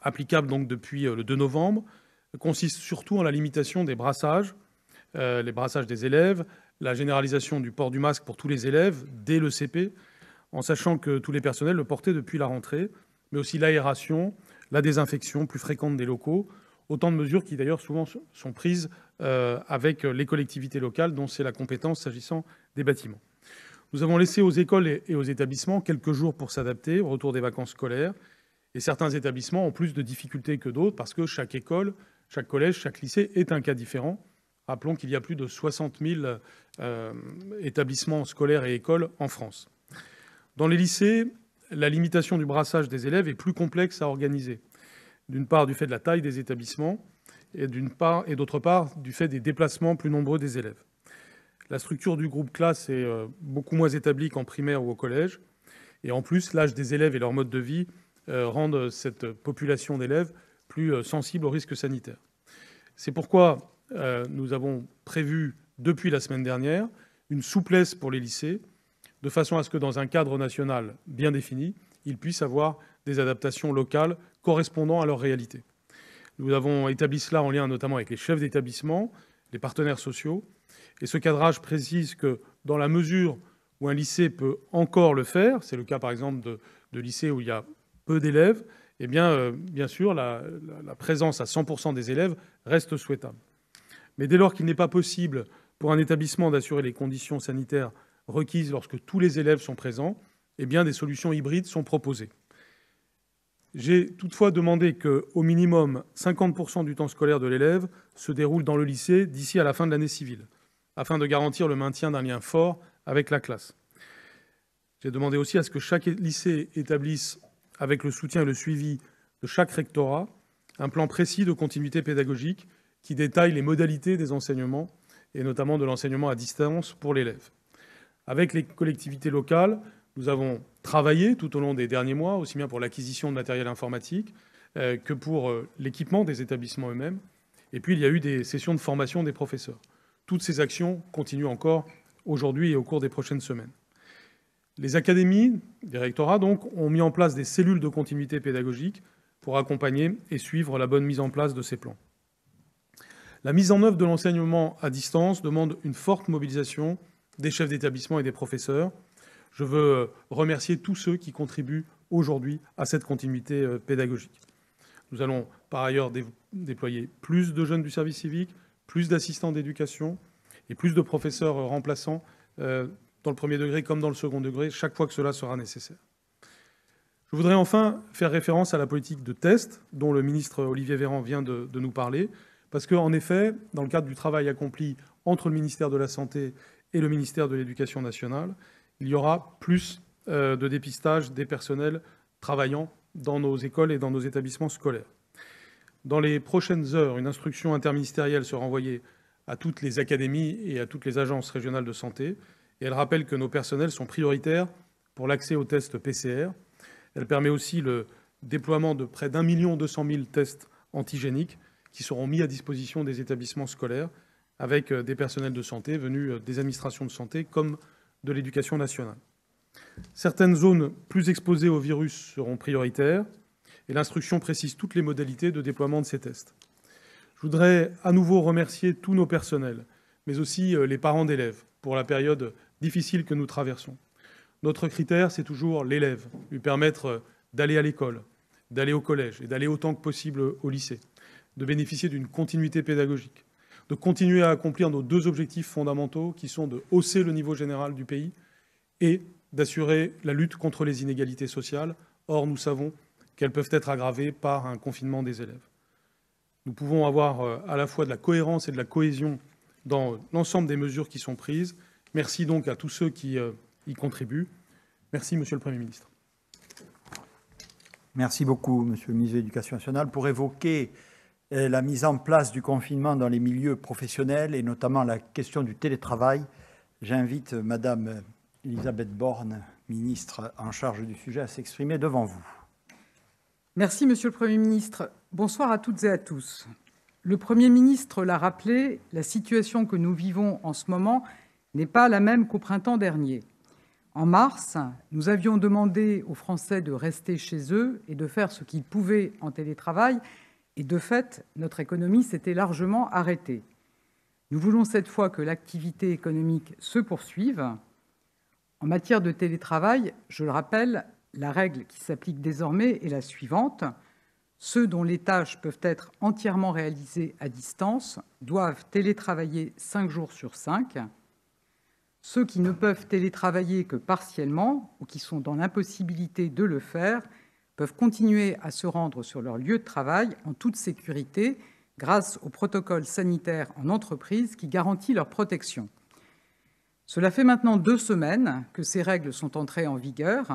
[SPEAKER 3] applicables donc depuis le 2 novembre, consistent surtout en la limitation des brassages, les brassages des élèves, la généralisation du port du masque pour tous les élèves dès le CP, en sachant que tous les personnels le portaient depuis la rentrée, mais aussi l'aération, la désinfection plus fréquente des locaux, autant de mesures qui d'ailleurs souvent sont prises avec les collectivités locales dont c'est la compétence s'agissant des bâtiments. Nous avons laissé aux écoles et aux établissements quelques jours pour s'adapter au retour des vacances scolaires, et certains établissements ont plus de difficultés que d'autres parce que chaque école, chaque collège, chaque lycée est un cas différent. Rappelons qu'il y a plus de 60 000 établissements scolaires et écoles en France. Dans les lycées, la limitation du brassage des élèves est plus complexe à organiser. D'une part, du fait de la taille des établissements, et d'autre part, du fait des déplacements plus nombreux des élèves. La structure du groupe classe est beaucoup moins établie qu'en primaire ou au collège. Et en plus, l'âge des élèves et leur mode de vie rendent cette population d'élèves plus sensible aux risques sanitaires. C'est pourquoi nous avons prévu, depuis la semaine dernière, une souplesse pour les lycées, de façon à ce que, dans un cadre national bien défini, ils puissent avoir des adaptations locales correspondant à leur réalité. Nous avons établi cela en lien notamment avec les chefs d'établissement, les partenaires sociaux, et ce cadrage précise que, dans la mesure où un lycée peut encore le faire, c'est le cas par exemple de lycées où il y a peu d'élèves, eh bien, bien sûr, la présence à 100% des élèves reste souhaitable. Mais dès lors qu'il n'est pas possible pour un établissement d'assurer les conditions sanitaires requises lorsque tous les élèves sont présents, eh bien, des solutions hybrides sont proposées. J'ai toutefois demandé qu'au minimum 50% du temps scolaire de l'élève se déroule dans le lycée d'ici à la fin de l'année civile, afin de garantir le maintien d'un lien fort avec la classe. J'ai demandé aussi à ce que chaque lycée établisse, avec le soutien et le suivi de chaque rectorat, un plan précis de continuité pédagogique qui détaille les modalités des enseignements, et notamment de l'enseignement à distance pour l'élève. Avec les collectivités locales, nous avons travaillé tout au long des derniers mois, aussi bien pour l'acquisition de matériel informatique que pour l'équipement des établissements eux-mêmes. Et puis, il y a eu des sessions de formation des professeurs. Toutes ces actions continuent encore aujourd'hui et au cours des prochaines semaines. Les académies, les rectorats, donc, ont mis en place des cellules de continuité pédagogique pour accompagner et suivre la bonne mise en place de ces plans. La mise en œuvre de l'enseignement à distance demande une forte mobilisation des chefs d'établissement et des professeurs. Je veux remercier tous ceux qui contribuent aujourd'hui à cette continuité pédagogique. Nous allons par ailleurs déployer plus de jeunes du service civique, plus d'assistants d'éducation et plus de professeurs remplaçants dans le premier degré comme dans le second degré, chaque fois que cela sera nécessaire. Je voudrais enfin faire référence à la politique de test dont le ministre Olivier Véran vient de nous parler, parce qu'en effet, dans le cadre du travail accompli entre le ministère de la Santé et le ministère de l'Éducation nationale, il y aura plus de dépistage des personnels travaillant dans nos écoles et dans nos établissements scolaires. Dans les prochaines heures, une instruction interministérielle sera envoyée à toutes les académies et à toutes les agences régionales de santé, et elle rappelle que nos personnels sont prioritaires pour l'accès aux tests PCR. Elle permet aussi le déploiement de près d'1 200 000 tests antigéniques qui seront mis à disposition des établissements scolaires avec des personnels de santé venus des administrations de santé comme de l'Éducation nationale. Certaines zones plus exposées au virus seront prioritaires et l'instruction précise toutes les modalités de déploiement de ces tests. Je voudrais à nouveau remercier tous nos personnels, mais aussi les parents d'élèves pour la période difficile que nous traversons. Notre critère, c'est toujours l'élève, lui permettre d'aller à l'école, d'aller au collège et d'aller autant que possible au lycée, de bénéficier d'une continuité pédagogique, de continuer à accomplir nos deux objectifs fondamentaux qui sont de hausser le niveau général du pays et d'assurer la lutte contre les inégalités sociales. Or, nous savons qu'elles peuvent être aggravées par un confinement des élèves. Nous pouvons avoir à la fois de la cohérence et de la cohésion dans l'ensemble des mesures qui sont prises. Merci donc à tous ceux qui y contribuent. Merci, Monsieur le Premier ministre.
[SPEAKER 1] Merci beaucoup, Monsieur le ministre de l'Éducation nationale. Pour évoquer la mise en place du confinement dans les milieux professionnels et notamment la question du télétravail, j'invite Madame Elisabeth Borne, ministre en charge du sujet, à s'exprimer devant vous.
[SPEAKER 4] Merci, Monsieur le Premier ministre. Bonsoir à toutes et à tous. Le Premier ministre l'a rappelé, la situation que nous vivons en ce moment n'est pas la même qu'au printemps dernier. En mars, nous avions demandé aux Français de rester chez eux et de faire ce qu'ils pouvaient en télétravail, et de fait, notre économie s'était largement arrêtée. Nous voulons cette fois que l'activité économique se poursuive. En matière de télétravail, je le rappelle, la règle qui s'applique désormais est la suivante. Ceux dont les tâches peuvent être entièrement réalisées à distance doivent télétravailler 5 jours sur 5. Ceux qui ne peuvent télétravailler que partiellement ou qui sont dans l'impossibilité de le faire peuvent continuer à se rendre sur leur lieu de travail en toute sécurité grâce au protocole sanitaire en entreprise qui garantit leur protection. Cela fait maintenant 2 semaines que ces règles sont entrées en vigueur.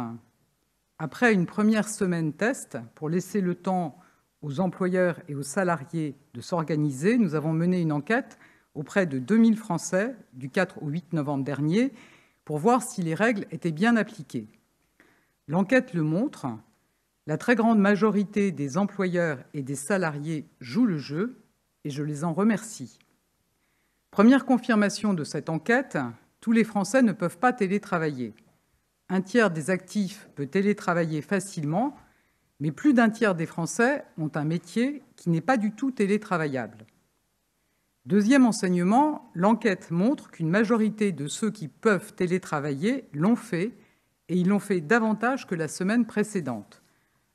[SPEAKER 4] Après une première semaine test, pour laisser le temps aux employeurs et aux salariés de s'organiser, nous avons mené une enquête auprès de 2000 Français du 4 au 8 novembre dernier pour voir si les règles étaient bien appliquées. L'enquête le montre, la très grande majorité des employeurs et des salariés jouent le jeu et je les en remercie. Première confirmation de cette enquête, tous les Français ne peuvent pas télétravailler. 1/3 des actifs peut télétravailler facilement, mais plus d'1 tiers des Français ont un métier qui n'est pas du tout télétravaillable. Deuxième enseignement, l'enquête montre qu'une majorité de ceux qui peuvent télétravailler l'ont fait, et ils l'ont fait davantage que la semaine précédente.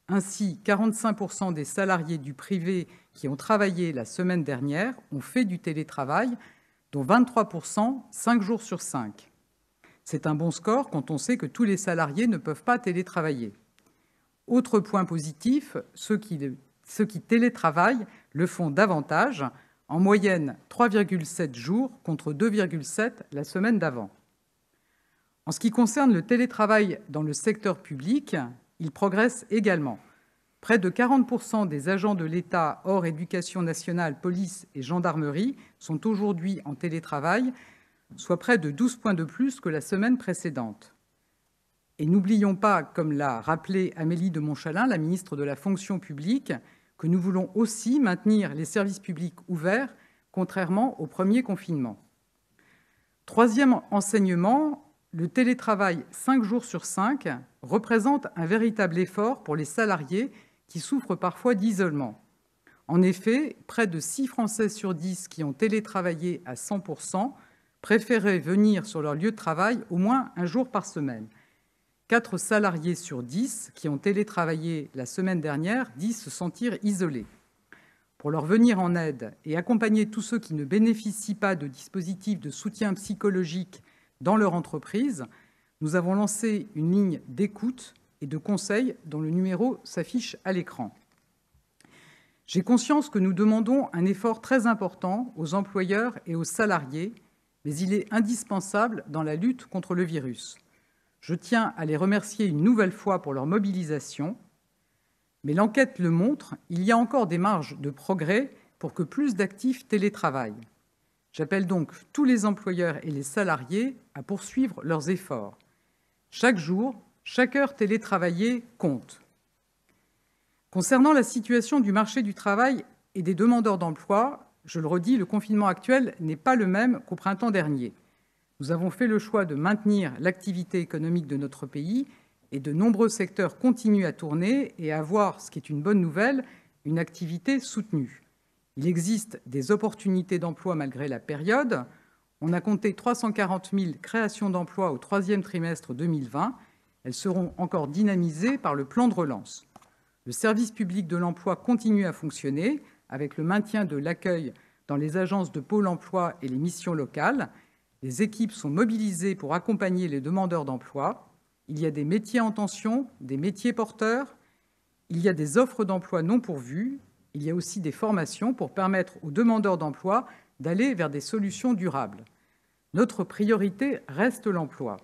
[SPEAKER 4] Ainsi, 45% des salariés du privé qui ont travaillé la semaine dernière ont fait du télétravail, dont 23% 5 jours sur 5. C'est un bon score quand on sait que tous les salariés ne peuvent pas télétravailler. Autre point positif, ceux qui télétravaillent le font davantage, en moyenne 3,7 jours contre 2,7 la semaine d'avant. En ce qui concerne le télétravail dans le secteur public, il progresse également. Près de 40% des agents de l'État hors éducation nationale, police et gendarmerie sont aujourd'hui en télétravail, soit près de 12 points de plus que la semaine précédente. Et n'oublions pas, comme l'a rappelé Amélie de Montchalin, la ministre de la fonction publique, que nous voulons aussi maintenir les services publics ouverts, contrairement au premier confinement. Troisième enseignement, le télétravail 5 jours sur 5 représente un véritable effort pour les salariés qui souffrent parfois d'isolement. En effet, près de 6 Français sur 10 qui ont télétravaillé à 100% préféraient venir sur leur lieu de travail au moins un jour par semaine. 4 salariés sur 10 qui ont télétravaillé la semaine dernière disent se sentir isolés. Pour leur venir en aide et accompagner tous ceux qui ne bénéficient pas de dispositifs de soutien psychologique dans leur entreprise, nous avons lancé une ligne d'écoute et de conseil dont le numéro s'affiche à l'écran. J'ai conscience que nous demandons un effort très important aux employeurs et aux salariés, mais il est indispensable dans la lutte contre le virus. Je tiens à les remercier une nouvelle fois pour leur mobilisation, mais l'enquête le montre, il y a encore des marges de progrès pour que plus d'actifs télétravaillent. J'appelle donc tous les employeurs et les salariés à poursuivre leurs efforts. Chaque jour, chaque heure télétravaillée compte. Concernant la situation du marché du travail et des demandeurs d'emploi, je le redis, le confinement actuel n'est pas le même qu'au printemps dernier. Nous avons fait le choix de maintenir l'activité économique de notre pays et de nombreux secteurs continuent à tourner et à avoir, ce qui est une bonne nouvelle, une activité soutenue. Il existe des opportunités d'emploi malgré la période. On a compté 340 000 créations d'emplois au troisième trimestre 2020. Elles seront encore dynamisées par le plan de relance. Le service public de l'emploi continue à fonctionner avec le maintien de l'accueil dans les agences de Pôle emploi et les missions locales. Les équipes sont mobilisées pour accompagner les demandeurs d'emploi. Il y a des métiers en tension, des métiers porteurs. Il y a des offres d'emploi non pourvues. Il y a aussi des formations pour permettre aux demandeurs d'emploi d'aller vers des solutions durables. Notre priorité reste l'emploi.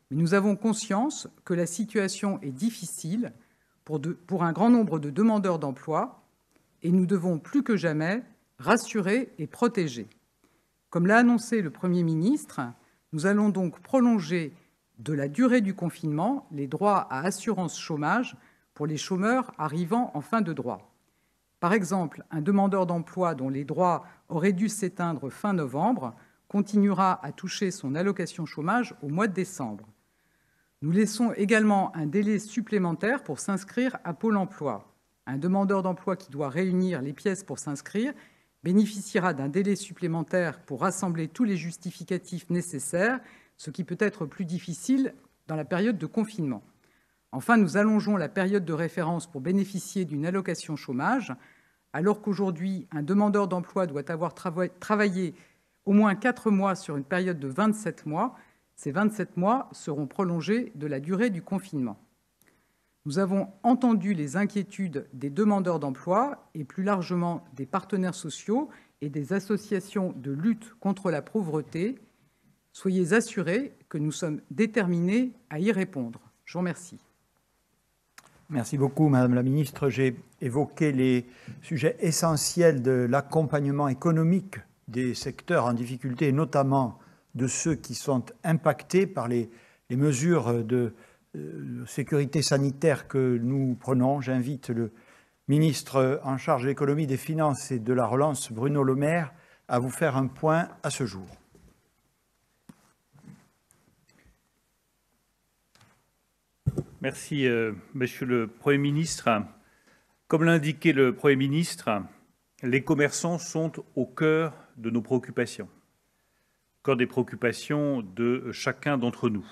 [SPEAKER 4] Mais nous avons conscience que la situation est difficile pour un grand nombre de demandeurs d'emploi et nous devons plus que jamais rassurer et protéger. Comme l'a annoncé le Premier ministre, nous allons donc prolonger de la durée du confinement les droits à assurance chômage pour les chômeurs arrivant en fin de droit. Par exemple, un demandeur d'emploi dont les droits auraient dû s'éteindre fin novembre continuera à toucher son allocation chômage au mois de décembre. Nous laissons également un délai supplémentaire pour s'inscrire à Pôle emploi. Un demandeur d'emploi qui doit réunir les pièces pour s'inscrire bénéficiera d'un délai supplémentaire pour rassembler tous les justificatifs nécessaires, ce qui peut être plus difficile dans la période de confinement. Enfin, nous allongeons la période de référence pour bénéficier d'une allocation chômage. Alors qu'aujourd'hui, un demandeur d'emploi doit avoir travaillé au moins 4 mois sur une période de 27 mois, ces 27 mois seront prolongés de la durée du confinement. Nous avons entendu les inquiétudes des demandeurs d'emploi et plus largement des partenaires sociaux et des associations de lutte contre la pauvreté. Soyez assurés que nous sommes déterminés à y répondre. Je vous remercie.
[SPEAKER 1] Merci beaucoup, Madame la Ministre. J'ai évoqué les sujets essentiels de l'accompagnement économique des secteurs en difficulté, et notamment de ceux qui sont impactés par les mesures de sécurité sanitaire que nous prenons. J'invite le ministre en charge de l'économie, des finances et de la relance, Bruno Le Maire, à vous faire un point à ce jour.
[SPEAKER 5] Merci, Monsieur le Premier ministre. Comme l'a indiqué le Premier ministre, les commerçants sont au cœur de nos préoccupations, au cœur des préoccupations de chacun d'entre nous.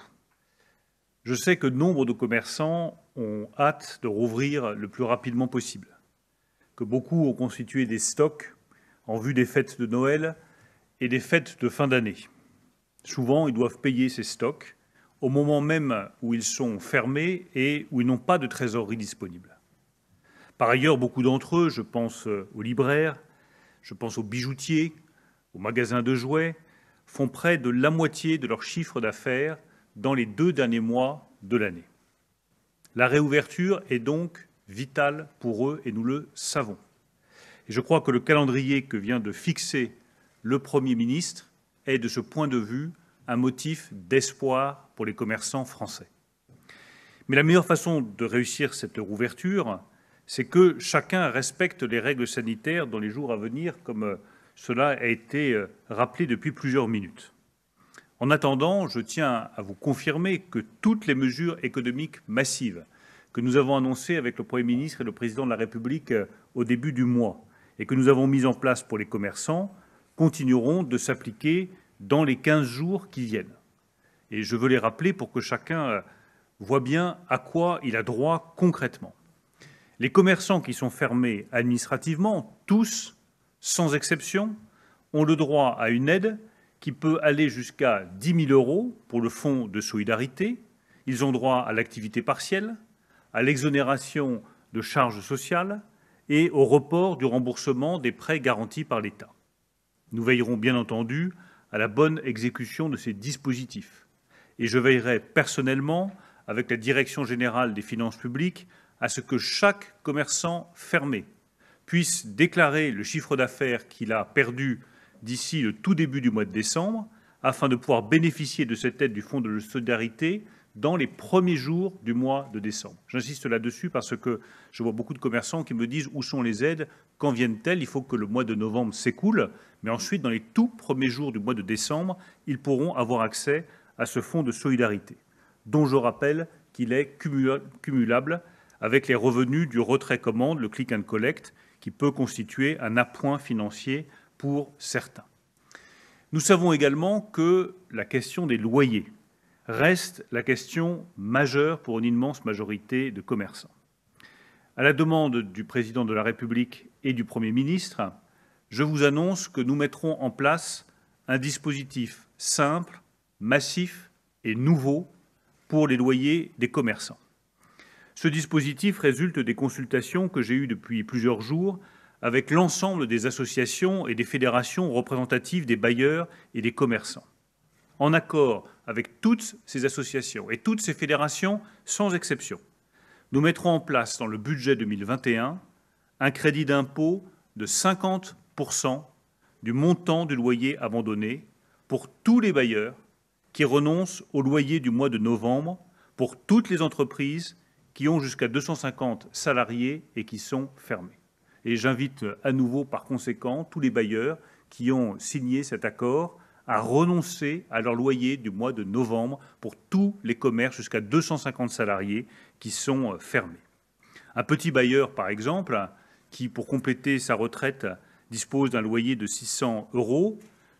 [SPEAKER 5] Je sais que nombre de commerçants ont hâte de rouvrir le plus rapidement possible, que beaucoup ont constitué des stocks en vue des fêtes de Noël et des fêtes de fin d'année. Souvent, ils doivent payer ces stocks au moment même où ils sont fermés et où ils n'ont pas de trésorerie disponible. Par ailleurs, beaucoup d'entre eux, je pense aux libraires, je pense aux bijoutiers, aux magasins de jouets, font près de la moitié de leur chiffre d'affaires dans les 2 derniers mois de l'année. La réouverture est donc vitale pour eux et nous le savons. Et je crois que le calendrier que vient de fixer le Premier ministre est, de ce point de vue, un motif d'espoir pour les commerçants français. Mais la meilleure façon de réussir cette rouverture, c'est que chacun respecte les règles sanitaires dans les jours à venir, comme cela a été rappelé depuis plusieurs minutes. En attendant, je tiens à vous confirmer que toutes les mesures économiques massives que nous avons annoncées avec le Premier ministre et le Président de la République au début du mois et que nous avons mises en place pour les commerçants continueront de s'appliquer dans les 15 jours qui viennent. Et je veux les rappeler pour que chacun voit bien à quoi il a droit concrètement. Les commerçants qui sont fermés administrativement, tous, sans exception, ont le droit à une aide qui peut aller jusqu'à 10 000 € pour le fonds de solidarité. Ils ont droit à l'activité partielle, à l'exonération de charges sociales et au report du remboursement des prêts garantis par l'État. Nous veillerons bien entendu à la bonne exécution de ces dispositifs. Et je veillerai personnellement, avec la Direction générale des finances publiques, à ce que chaque commerçant fermé puisse déclarer le chiffre d'affaires qu'il a perdu d'ici le tout début du mois de décembre, afin de pouvoir bénéficier de cette aide du Fonds de solidarité dans les premiers jours du mois de décembre. J'insiste là-dessus parce que je vois beaucoup de commerçants qui me disent où sont les aides, quand viennent-elles? Il faut que le mois de novembre s'écoule, mais ensuite, dans les tout premiers jours du mois de décembre, ils pourront avoir accès à ce Fonds de solidarité, dont je rappelle qu'il est cumulable avec les revenus du retrait commande, le click and collect, qui peut constituer un appoint financier pour certains. Nous savons également que la question des loyers reste la question majeure pour une immense majorité de commerçants. À la demande du Président de la République et du Premier ministre, je vous annonce que nous mettrons en place un dispositif simple, massif et nouveau pour les loyers des commerçants. Ce dispositif résulte des consultations que j'ai eues depuis plusieurs jours avec l'ensemble des associations et des fédérations représentatives des bailleurs et des commerçants. En accord avec toutes ces associations et toutes ces fédérations, sans exception, nous mettrons en place dans le budget 2021 un crédit d'impôt de 50% du montant du loyer abandonné pour tous les bailleurs qui renoncent au loyer du mois de novembre, pour toutes les entreprises qui ont jusqu'à 250 salariés et qui sont fermés. Et j'invite à nouveau, par conséquent, tous les bailleurs qui ont signé cet accord à renoncer à leur loyer du mois de novembre pour tous les commerces jusqu'à 250 salariés qui sont fermés. Un petit bailleur, par exemple, qui, pour compléter sa retraite, dispose d'un loyer de 600 €,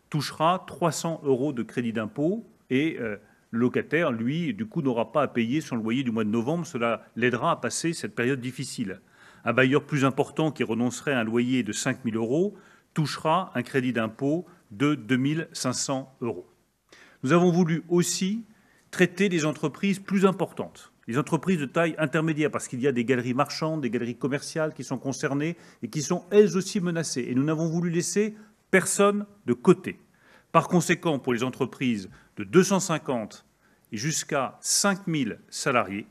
[SPEAKER 5] touchera 300 € de crédit d'impôt et le locataire, lui, du coup, n'aura pas à payer son loyer du mois de novembre. Cela l'aidera à passer cette période difficile. Un bailleur plus important qui renoncerait à un loyer de 5 000 € touchera un crédit d'impôt de 2 500 €. Nous avons voulu aussi traiter les entreprises plus importantes, les entreprises de taille intermédiaire, parce qu'il y a des galeries marchandes, des galeries commerciales qui sont concernées et qui sont elles aussi menacées. Et nous n'avons voulu laisser personne de côté. Par conséquent, pour les entreprises de 250 et jusqu'à 5 000 salariés,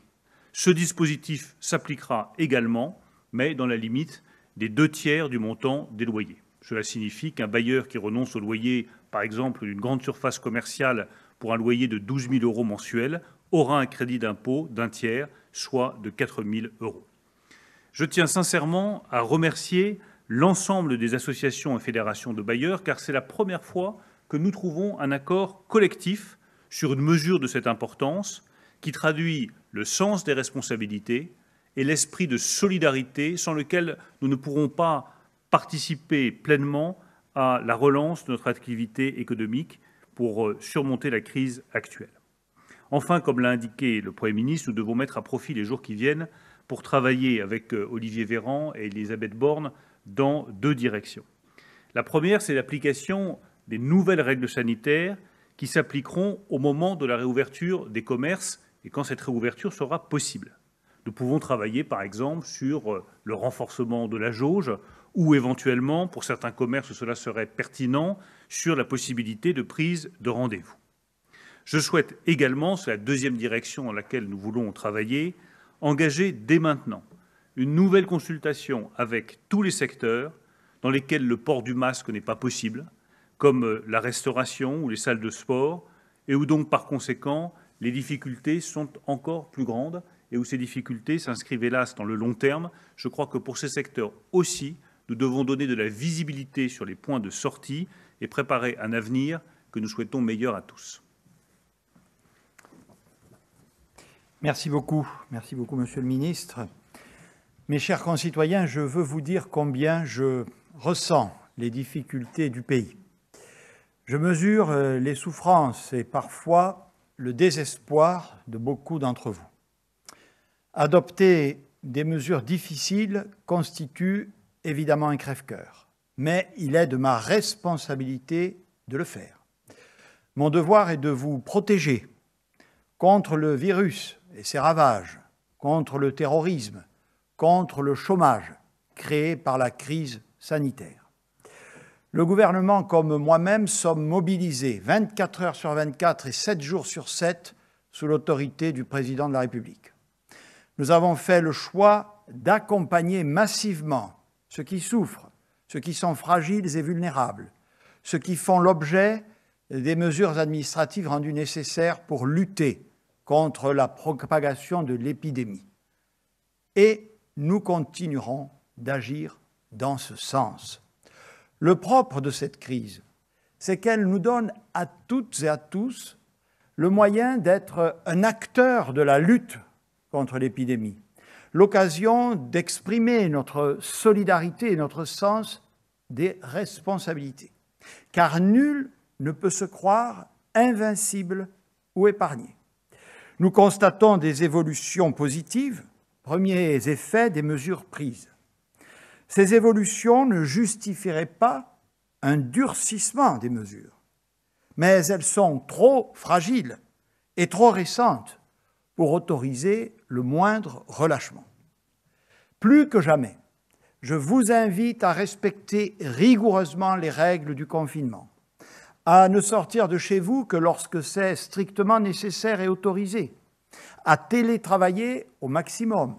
[SPEAKER 5] ce dispositif s'appliquera également, mais dans la limite des 2/3 du montant des loyers. Cela signifie qu'un bailleur qui renonce au loyer, par exemple, d'une grande surface commerciale pour un loyer de 12 000 € mensuel, aura un crédit d'impôt d'1/3, soit de 4 000 €. Je tiens sincèrement à remercier l'ensemble des associations et fédérations de bailleurs, car c'est la première fois que nous trouvons un accord collectif sur une mesure de cette importance qui traduit le sens des responsabilités et l'esprit de solidarité sans lequel nous ne pourrons pas participer pleinement à la relance de notre activité économique pour surmonter la crise actuelle. Enfin, comme l'a indiqué le Premier ministre, nous devons mettre à profit les jours qui viennent pour travailler avec Olivier Véran et Élisabeth Borne dans 2 directions. La première, c'est l'application des nouvelles règles sanitaires qui s'appliqueront au moment de la réouverture des commerces et quand cette réouverture sera possible. Nous pouvons travailler, par exemple, sur le renforcement de la jauge ou éventuellement, pour certains commerces, cela serait pertinent, sur la possibilité de prise de rendez-vous. Je souhaite également, c'est la 2e direction dans laquelle nous voulons travailler, engager dès maintenant une nouvelle consultation avec tous les secteurs dans lesquels le port du masque n'est pas possible, comme la restauration ou les salles de sport, et où donc par conséquent les difficultés sont encore plus grandes et où ces difficultés s'inscrivent hélas dans le long terme. Je crois que pour ces secteurs aussi, nous devons donner de la visibilité sur les points de sortie et préparer un avenir que nous souhaitons meilleur à tous.
[SPEAKER 1] Merci beaucoup, Monsieur le Ministre. Mes chers concitoyens, je veux vous dire combien je ressens les difficultés du pays. Je mesure les souffrances et parfois le désespoir de beaucoup d'entre vous. Adopter des mesures difficiles constitue évidemment un crève-cœur, mais il est de ma responsabilité de le faire. Mon devoir est de vous protéger contre le virus et ses ravages, contre le terrorisme, contre le chômage créé par la crise sanitaire. Le gouvernement comme moi-même sommes mobilisés 24 heures sur 24 et 7 jours sur 7 sous l'autorité du président de la République. Nous avons fait le choix d'accompagner massivement ceux qui souffrent, ceux qui sont fragiles et vulnérables, ceux qui font l'objet des mesures administratives rendues nécessaires pour lutter contre la propagation de l'épidémie. Et nous continuerons d'agir dans ce sens. Le propre de cette crise, c'est qu'elle nous donne à toutes et à tous le moyen d'être un acteur de la lutte contre l'épidémie, l'occasion d'exprimer notre solidarité et notre sens des responsabilités. Car nul ne peut se croire invincible ou épargné. Nous constatons des évolutions positives, premiers effets des mesures prises. Ces évolutions ne justifieraient pas un durcissement des mesures, mais elles sont trop fragiles et trop récentes pour autoriser le moindre relâchement. Plus que jamais, je vous invite à respecter rigoureusement les règles du confinement, à ne sortir de chez vous que lorsque c'est strictement nécessaire et autorisé, à télétravailler au maximum,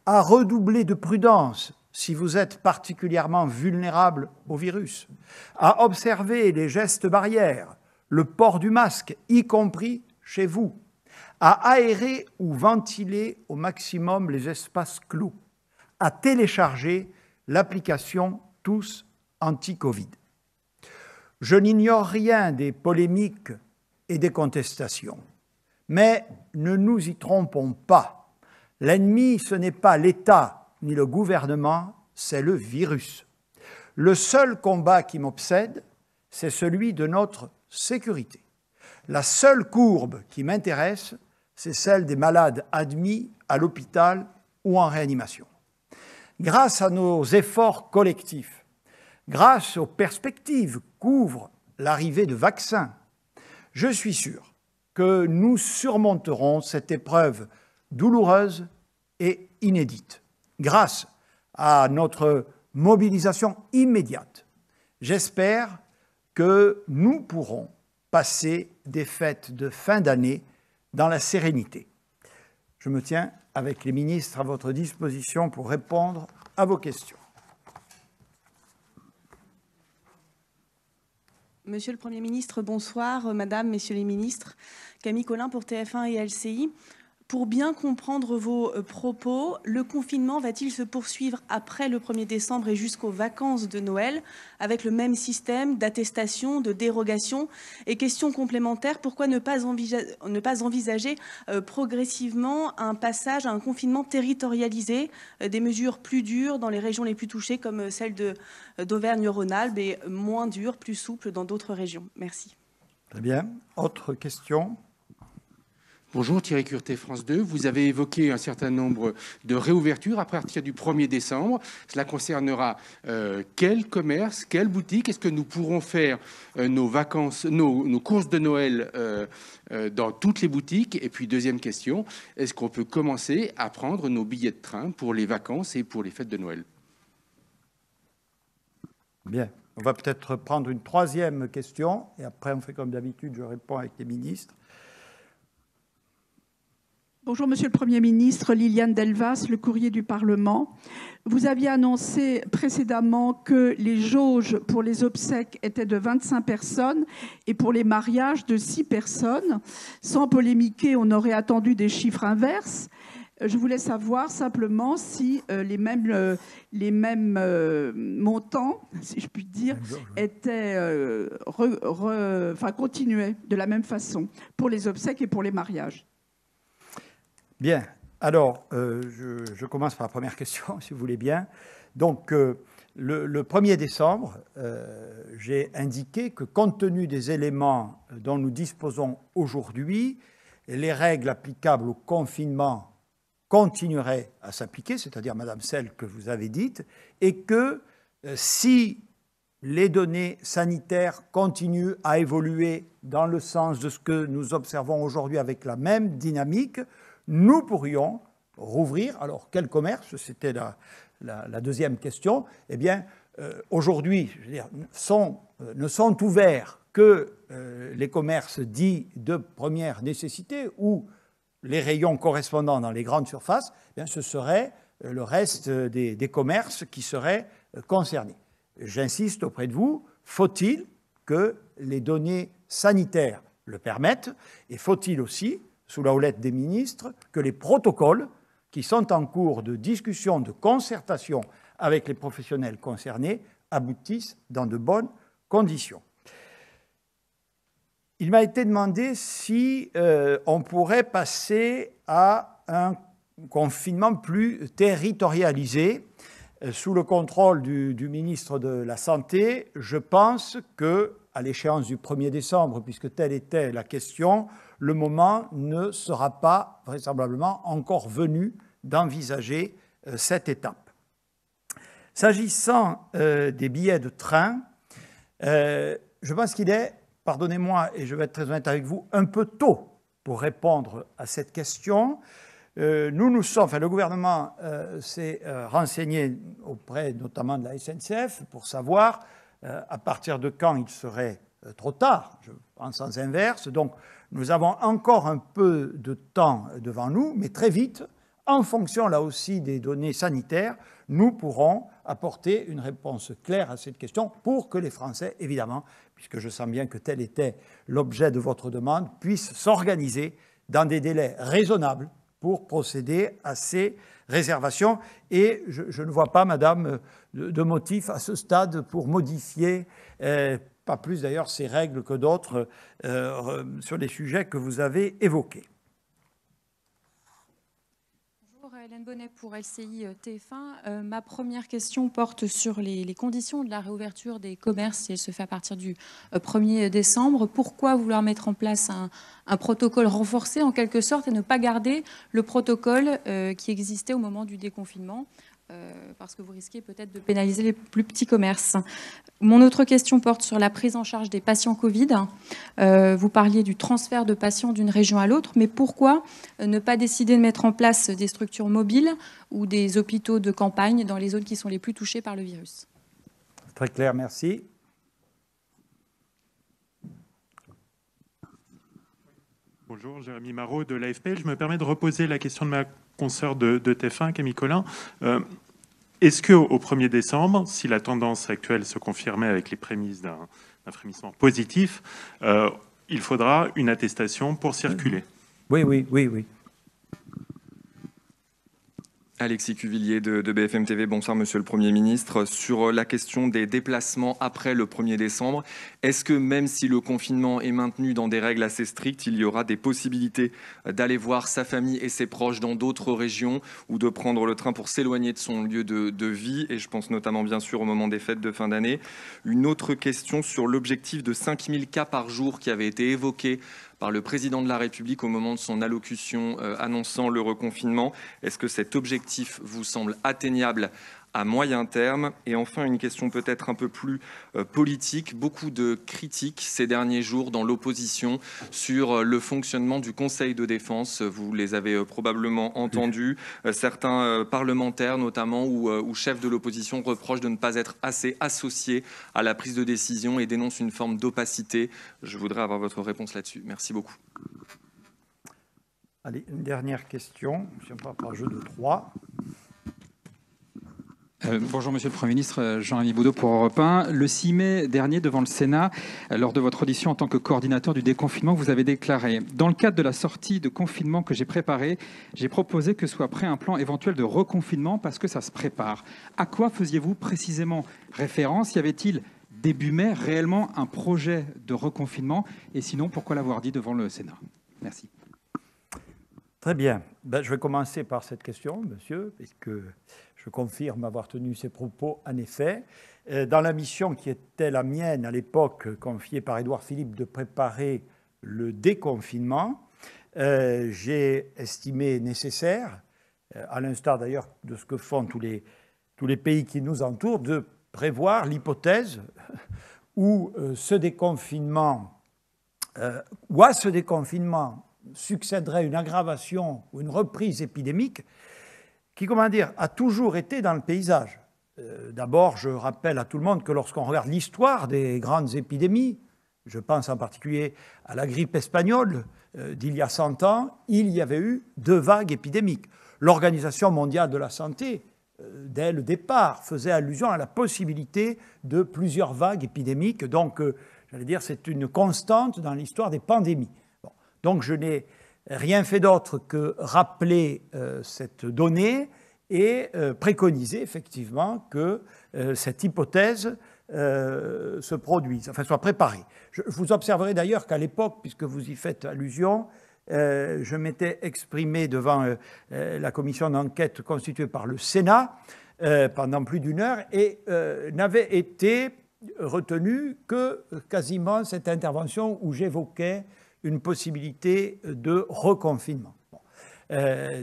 [SPEAKER 1] à redoubler de prudence si vous êtes particulièrement vulnérable au virus, à observer les gestes barrières, le port du masque, y compris chez vous, à aérer ou ventiler au maximum les espaces clos, à télécharger l'application Tous Anti-Covid. Je n'ignore rien des polémiques et des contestations, mais ne nous y trompons pas. L'ennemi, ce n'est pas l'État ni le gouvernement, c'est le virus. Le seul combat qui m'obsède, c'est celui de notre sécurité. La seule courbe qui m'intéresse, c'est celle des malades admis à l'hôpital ou en réanimation. Grâce à nos efforts collectifs, grâce aux perspectives qu'ouvre l'arrivée de vaccins, je suis sûr que nous surmonterons cette épreuve douloureuse et inédite. Grâce à notre mobilisation immédiate, j'espère que nous pourrons passer des fêtes de fin d'année dans la sérénité. Je me tiens avec les ministres à votre disposition pour répondre à vos questions.
[SPEAKER 6] Monsieur le Premier ministre, bonsoir. Madame, Messieurs les ministres, Camille Collin pour TF1 et LCI. Pour bien comprendre vos propos, le confinement va-t-il se poursuivre après le 1er décembre et jusqu'aux vacances de Noël avec le même système d'attestation, de dérogation? Et question complémentaire, pourquoi ne pas envisager progressivement un passage à un confinement territorialisé, des mesures plus dures dans les régions les plus touchées comme celle d'Auvergne-Rhône-Alpes et moins dures, plus souples dans d'autres régions? Merci.
[SPEAKER 1] Très bien. Autre question?
[SPEAKER 7] Bonjour, Thierry Curté, France 2. Vous avez évoqué un certain nombre de réouvertures à partir du 1er décembre. Cela concernera quel commerce, quelle boutique? Est-ce que nous pourrons faire nos vacances, nos courses de Noël dans toutes les boutiques? Et puis, deuxième question, est-ce qu'on peut commencer à prendre nos billets de train pour les vacances et pour les fêtes de Noël?
[SPEAKER 1] Bien. On va peut-être prendre une troisième question et après, on fait comme d'habitude, je réponds avec les ministres.
[SPEAKER 8] Bonjour Monsieur le Premier ministre, Liliane Delvas, Le Courrier du Parlement. Vous aviez annoncé précédemment que les jauges pour les obsèques étaient de 25 personnes et pour les mariages de 6 personnes. Sans polémiquer, on aurait attendu des chiffres inverses. Je voulais savoir simplement si les mêmes montants, si je puis dire, étaient, continuaient de la même façon pour les obsèques et pour les mariages.
[SPEAKER 1] Bien. Alors, je commence par la première question, si vous voulez bien. Donc, le 1er décembre, j'ai indiqué que compte tenu des éléments dont nous disposons aujourd'hui, les règles applicables au confinement continuerait à s'appliquer, c'est-à-dire, madame, celle que vous avez dite, et que si les données sanitaires continuent à évoluer dans le sens de ce que nous observons aujourd'hui avec la même dynamique, nous pourrions rouvrir. Alors, quel commerce? C'était la deuxième question. Eh bien, aujourd'hui, je veux dire, ne sont ouverts que les commerces dits de première nécessité ou les rayons correspondants dans les grandes surfaces. Eh bien, ce serait le reste des commerces qui seraient concernés. J'insiste auprès de vous, faut-il que les données sanitaires le permettent et faut-il aussi, sous la houlette des ministres, que les protocoles qui sont en cours de discussion, de concertation avec les professionnels concernés aboutissent dans de bonnes conditions. Il m'a été demandé si on pourrait passer à un confinement plus territorialisé sous le contrôle du ministre de la Santé. Je pense qu'à l'échéance du 1er décembre, puisque telle était la question, le moment ne sera pas vraisemblablement encore venu d'envisager cette étape. S'agissant des billets de train, je pense qu'il est, pardonnez-moi et je vais être très honnête avec vous, un peu tôt pour répondre à cette question. Le gouvernement s'est renseigné auprès notamment de la SNCF pour savoir à partir de quand il serait trop tard, je pense en sens inverse. Donc nous avons encore un peu de temps devant nous, mais très vite, en fonction là aussi des données sanitaires, nous pourrons apporter une réponse claire à cette question pour que les Français, évidemment, puisque je sens bien que tel était l'objet de votre demande, puissent s'organiser dans des délais raisonnables pour procéder à ces réservations. Et je ne vois pas, madame, de motif à ce stade pour modifier, pas plus d'ailleurs ces règles que d'autres, sur les sujets que vous avez évoqués.
[SPEAKER 9] Hélène Bonnet pour LCI TF1. Ma première question porte sur les conditions de la réouverture des commerces, et elle se fait à partir du 1er décembre. Pourquoi vouloir mettre en place un protocole renforcé en quelque sorte et ne pas garder le protocole qui existait au moment du déconfinement, parce que vous risquez peut-être de pénaliser les plus petits commerces. Mon autre question porte sur la prise en charge des patients Covid. Vous parliez du transfert de patients d'une région à l'autre, mais pourquoi ne pas décider de mettre en place des structures mobiles ou des hôpitaux de campagne dans les zones qui sont les plus touchées par le virus?
[SPEAKER 1] Très clair, merci.
[SPEAKER 10] Bonjour, Jérémy Marot de l'AFP. Je me permets de reposer la question de ma consoeur de TF1, Camille Collin. Est-ce qu'au 1er décembre, si la tendance actuelle se confirmait avec les prémices d'un frémissement positif, il faudra une attestation pour circuler?
[SPEAKER 1] Oui.
[SPEAKER 11] Alexis Cuvillier de BFM TV. Bonsoir, Monsieur le Premier ministre. Sur la question des déplacements après le 1er décembre, est-ce que même si le confinement est maintenu dans des règles assez strictes, il y aura des possibilités d'aller voir sa famille et ses proches dans d'autres régions ou de prendre le train pour s'éloigner de son lieu de vie? Et je pense notamment bien sûr au moment des fêtes de fin d'année. Une autre question sur l'objectif de 5000 cas par jour qui avait été évoqué par le président de la République au moment de son allocution annonçant le reconfinement. Est-ce que cet objectif vous semble atteignable à moyen terme? Et enfin, une question peut-être un peu plus politique. Beaucoup de critiques ces derniers jours dans l'opposition sur le fonctionnement du Conseil de défense. Vous les avez probablement entendus. Certains parlementaires, notamment, ou chefs de l'opposition, reprochent de ne pas être assez associés à la prise de décision et dénoncent une forme d'opacité. Je voudrais avoir votre réponse là-dessus. Merci beaucoup.
[SPEAKER 1] Allez, une dernière question. Je ne sais pas, par jeu de 3.
[SPEAKER 12] Bonjour Monsieur le Premier ministre, Jean-Rémy Boudot pour Europe 1. Le 6 mai dernier, devant le Sénat, lors de votre audition en tant que coordinateur du déconfinement, vous avez déclaré « Dans le cadre de la sortie de confinement que j'ai préparée, j'ai proposé que soit prêt un plan éventuel de reconfinement parce que ça se prépare. » À quoi faisiez-vous précisément référence? Y avait-il début mai réellement un projet de reconfinement? Et sinon, pourquoi l'avoir dit devant le Sénat? Merci.
[SPEAKER 1] Très bien. Je vais commencer par cette question, monsieur, puisque je confirme avoir tenu ces propos, en effet. Dans la mission qui était la mienne à l'époque, confiée par Édouard Philippe, de préparer le déconfinement, j'ai estimé nécessaire à l'instar d'ailleurs de ce que font tous les pays qui nous entourent, de prévoir l'hypothèse où à ce déconfinement succéderait une aggravation ou une reprise épidémique qui, comment dire, a toujours été dans le paysage. D'abord, je rappelle à tout le monde que lorsqu'on regarde l'histoire des grandes épidémies, je pense en particulier à la grippe espagnole d'il y a 100 ans, il y avait eu 2 vagues épidémiques. L'Organisation mondiale de la santé, dès le départ, faisait allusion à la possibilité de plusieurs vagues épidémiques. Donc, j'allais dire, c'est une constante dans l'histoire des pandémies. Bon. Donc, je n'ai rien fait d'autre que rappeler cette donnée et préconiser effectivement que cette hypothèse se produise, enfin soit préparée. Vous observerez d'ailleurs qu'à l'époque, puisque vous y faites allusion, je m'étais exprimé devant la commission d'enquête constituée par le Sénat pendant plus d'1 heure et n'avait été retenu que quasiment cette intervention où j'évoquais une possibilité de reconfinement.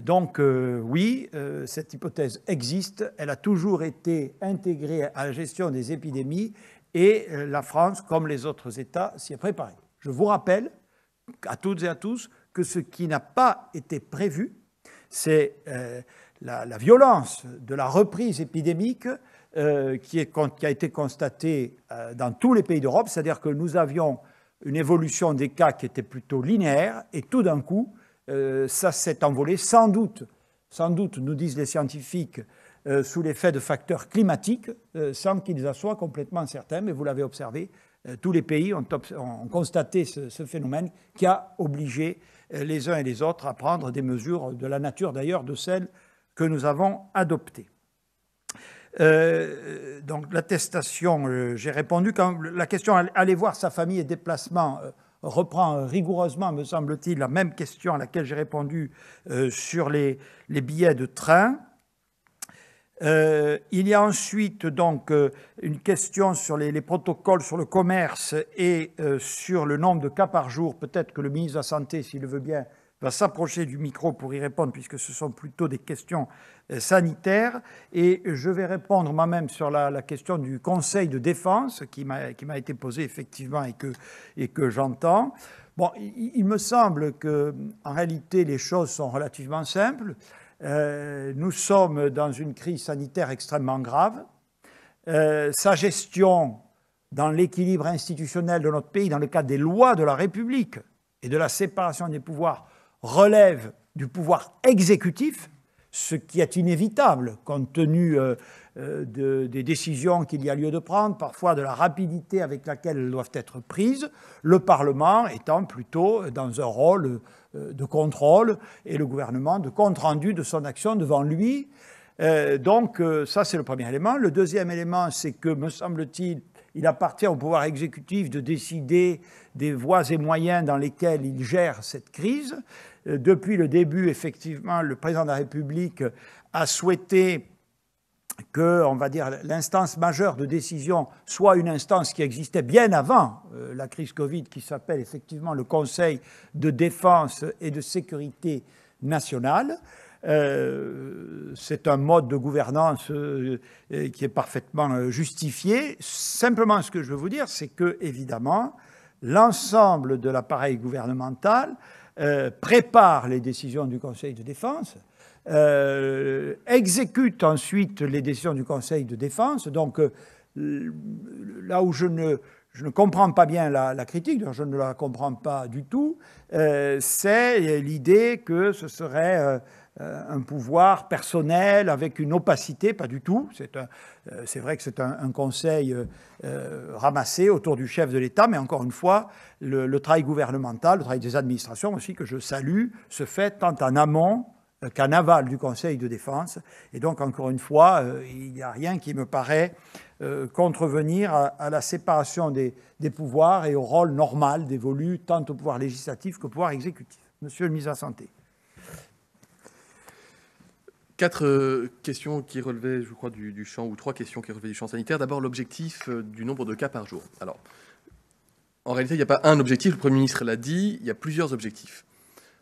[SPEAKER 1] Donc oui, cette hypothèse existe, elle a toujours été intégrée à la gestion des épidémies et la France, comme les autres États, s'y est préparée. Je vous rappelle à toutes et à tous que ce qui n'a pas été prévu, c'est la violence de la reprise épidémique qui a été constatée dans tous les pays d'Europe, c'est-à-dire que nous avions une évolution des cas qui était plutôt linéaire et tout d'un coup, ça s'est envolé, sans doute, nous disent les scientifiques, sous l'effet de facteurs climatiques, sans qu'ils en soient complètement certains, mais vous l'avez observé, tous les pays ont constaté ce phénomène qui a obligé les uns et les autres à prendre des mesures de la nature d'ailleurs de celles que nous avons adoptées. Donc l'attestation, j'ai répondu. Quand la question « aller voir sa famille et déplacement » reprend rigoureusement, me semble-t-il, la même question à laquelle j'ai répondu sur les billets de train. Il y a ensuite donc une question sur les protocoles sur le commerce et sur le nombre de cas par jour. Peut-être que le ministre de la Santé, s'il le veut bien, va s'approcher du micro pour y répondre, puisque ce sont plutôt des questions sanitaires. Et je vais répondre moi-même sur la question du Conseil de défense qui m'a été posée effectivement et que j'entends. Bon, il me semble qu'en réalité, les choses sont relativement simples. Nous sommes dans une crise sanitaire extrêmement grave. Sa gestion dans l'équilibre institutionnel de notre pays, dans le cadre des lois de la République et de la séparation des pouvoirs, relève du pouvoir exécutif, ce qui est inévitable compte tenu des décisions qu'il y a lieu de prendre, parfois de la rapidité avec laquelle elles doivent être prises, le Parlement étant plutôt dans un rôle de contrôle et le gouvernement de compte-rendu de son action devant lui. Donc ça, c'est le premier élément. Le deuxième élément, c'est que, me semble-t-il, il appartient au pouvoir exécutif de décider des voies et moyens dans lesquels il gère cette crise. Depuis le début, effectivement, le président de la République a souhaité que, on va dire, l'instance majeure de décision soit une instance qui existait bien avant la crise Covid, qui s'appelle effectivement le Conseil de défense et de sécurité nationale. C'est un mode de gouvernance qui est parfaitement justifié. Simplement, ce que je veux vous dire, c'est que, évidemment, l'ensemble de l'appareil gouvernemental prépare les décisions du Conseil de défense, exécute ensuite les décisions du Conseil de défense. Donc, là où je ne comprends pas bien la critique, je ne la comprends pas du tout, c'est l'idée que ce serait un pouvoir personnel avec une opacité, pas du tout. C'est vrai que c'est un conseil ramassé autour du chef de l'État, mais encore une fois, le travail gouvernemental, le travail des administrations aussi, que je salue, se fait tant en amont qu'en aval du Conseil de défense. Et donc, encore une fois, il n'y a rien qui me paraît contrevenir à la séparation des pouvoirs et au rôle normal dévolu tant au pouvoir législatif qu'au pouvoir exécutif. Monsieur le ministre de la Santé.
[SPEAKER 2] 4 questions qui relevaient, je crois, du champ, ou 3 questions qui relevaient du champ sanitaire. D'abord, l'objectif du nombre de cas par jour. Alors, en réalité, il n'y a pas un objectif, le Premier ministre l'a dit, il y a plusieurs objectifs.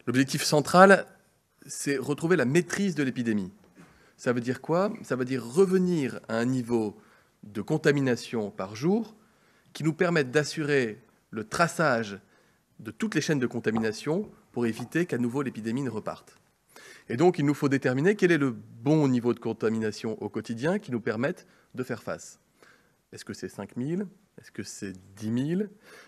[SPEAKER 2] L'objectif central, c'est retrouver la maîtrise de l'épidémie. Ça veut dire quoi? Ça veut dire revenir à un niveau de contamination par jour qui nous permette d'assurer le traçage de toutes les chaînes de contamination pour éviter qu'à nouveau l'épidémie ne reparte. Et donc, il nous faut déterminer quel est le bon niveau de contamination au quotidien qui nous permette de faire face. Est-ce que c'est 5 000? Est-ce que c'est 10 000?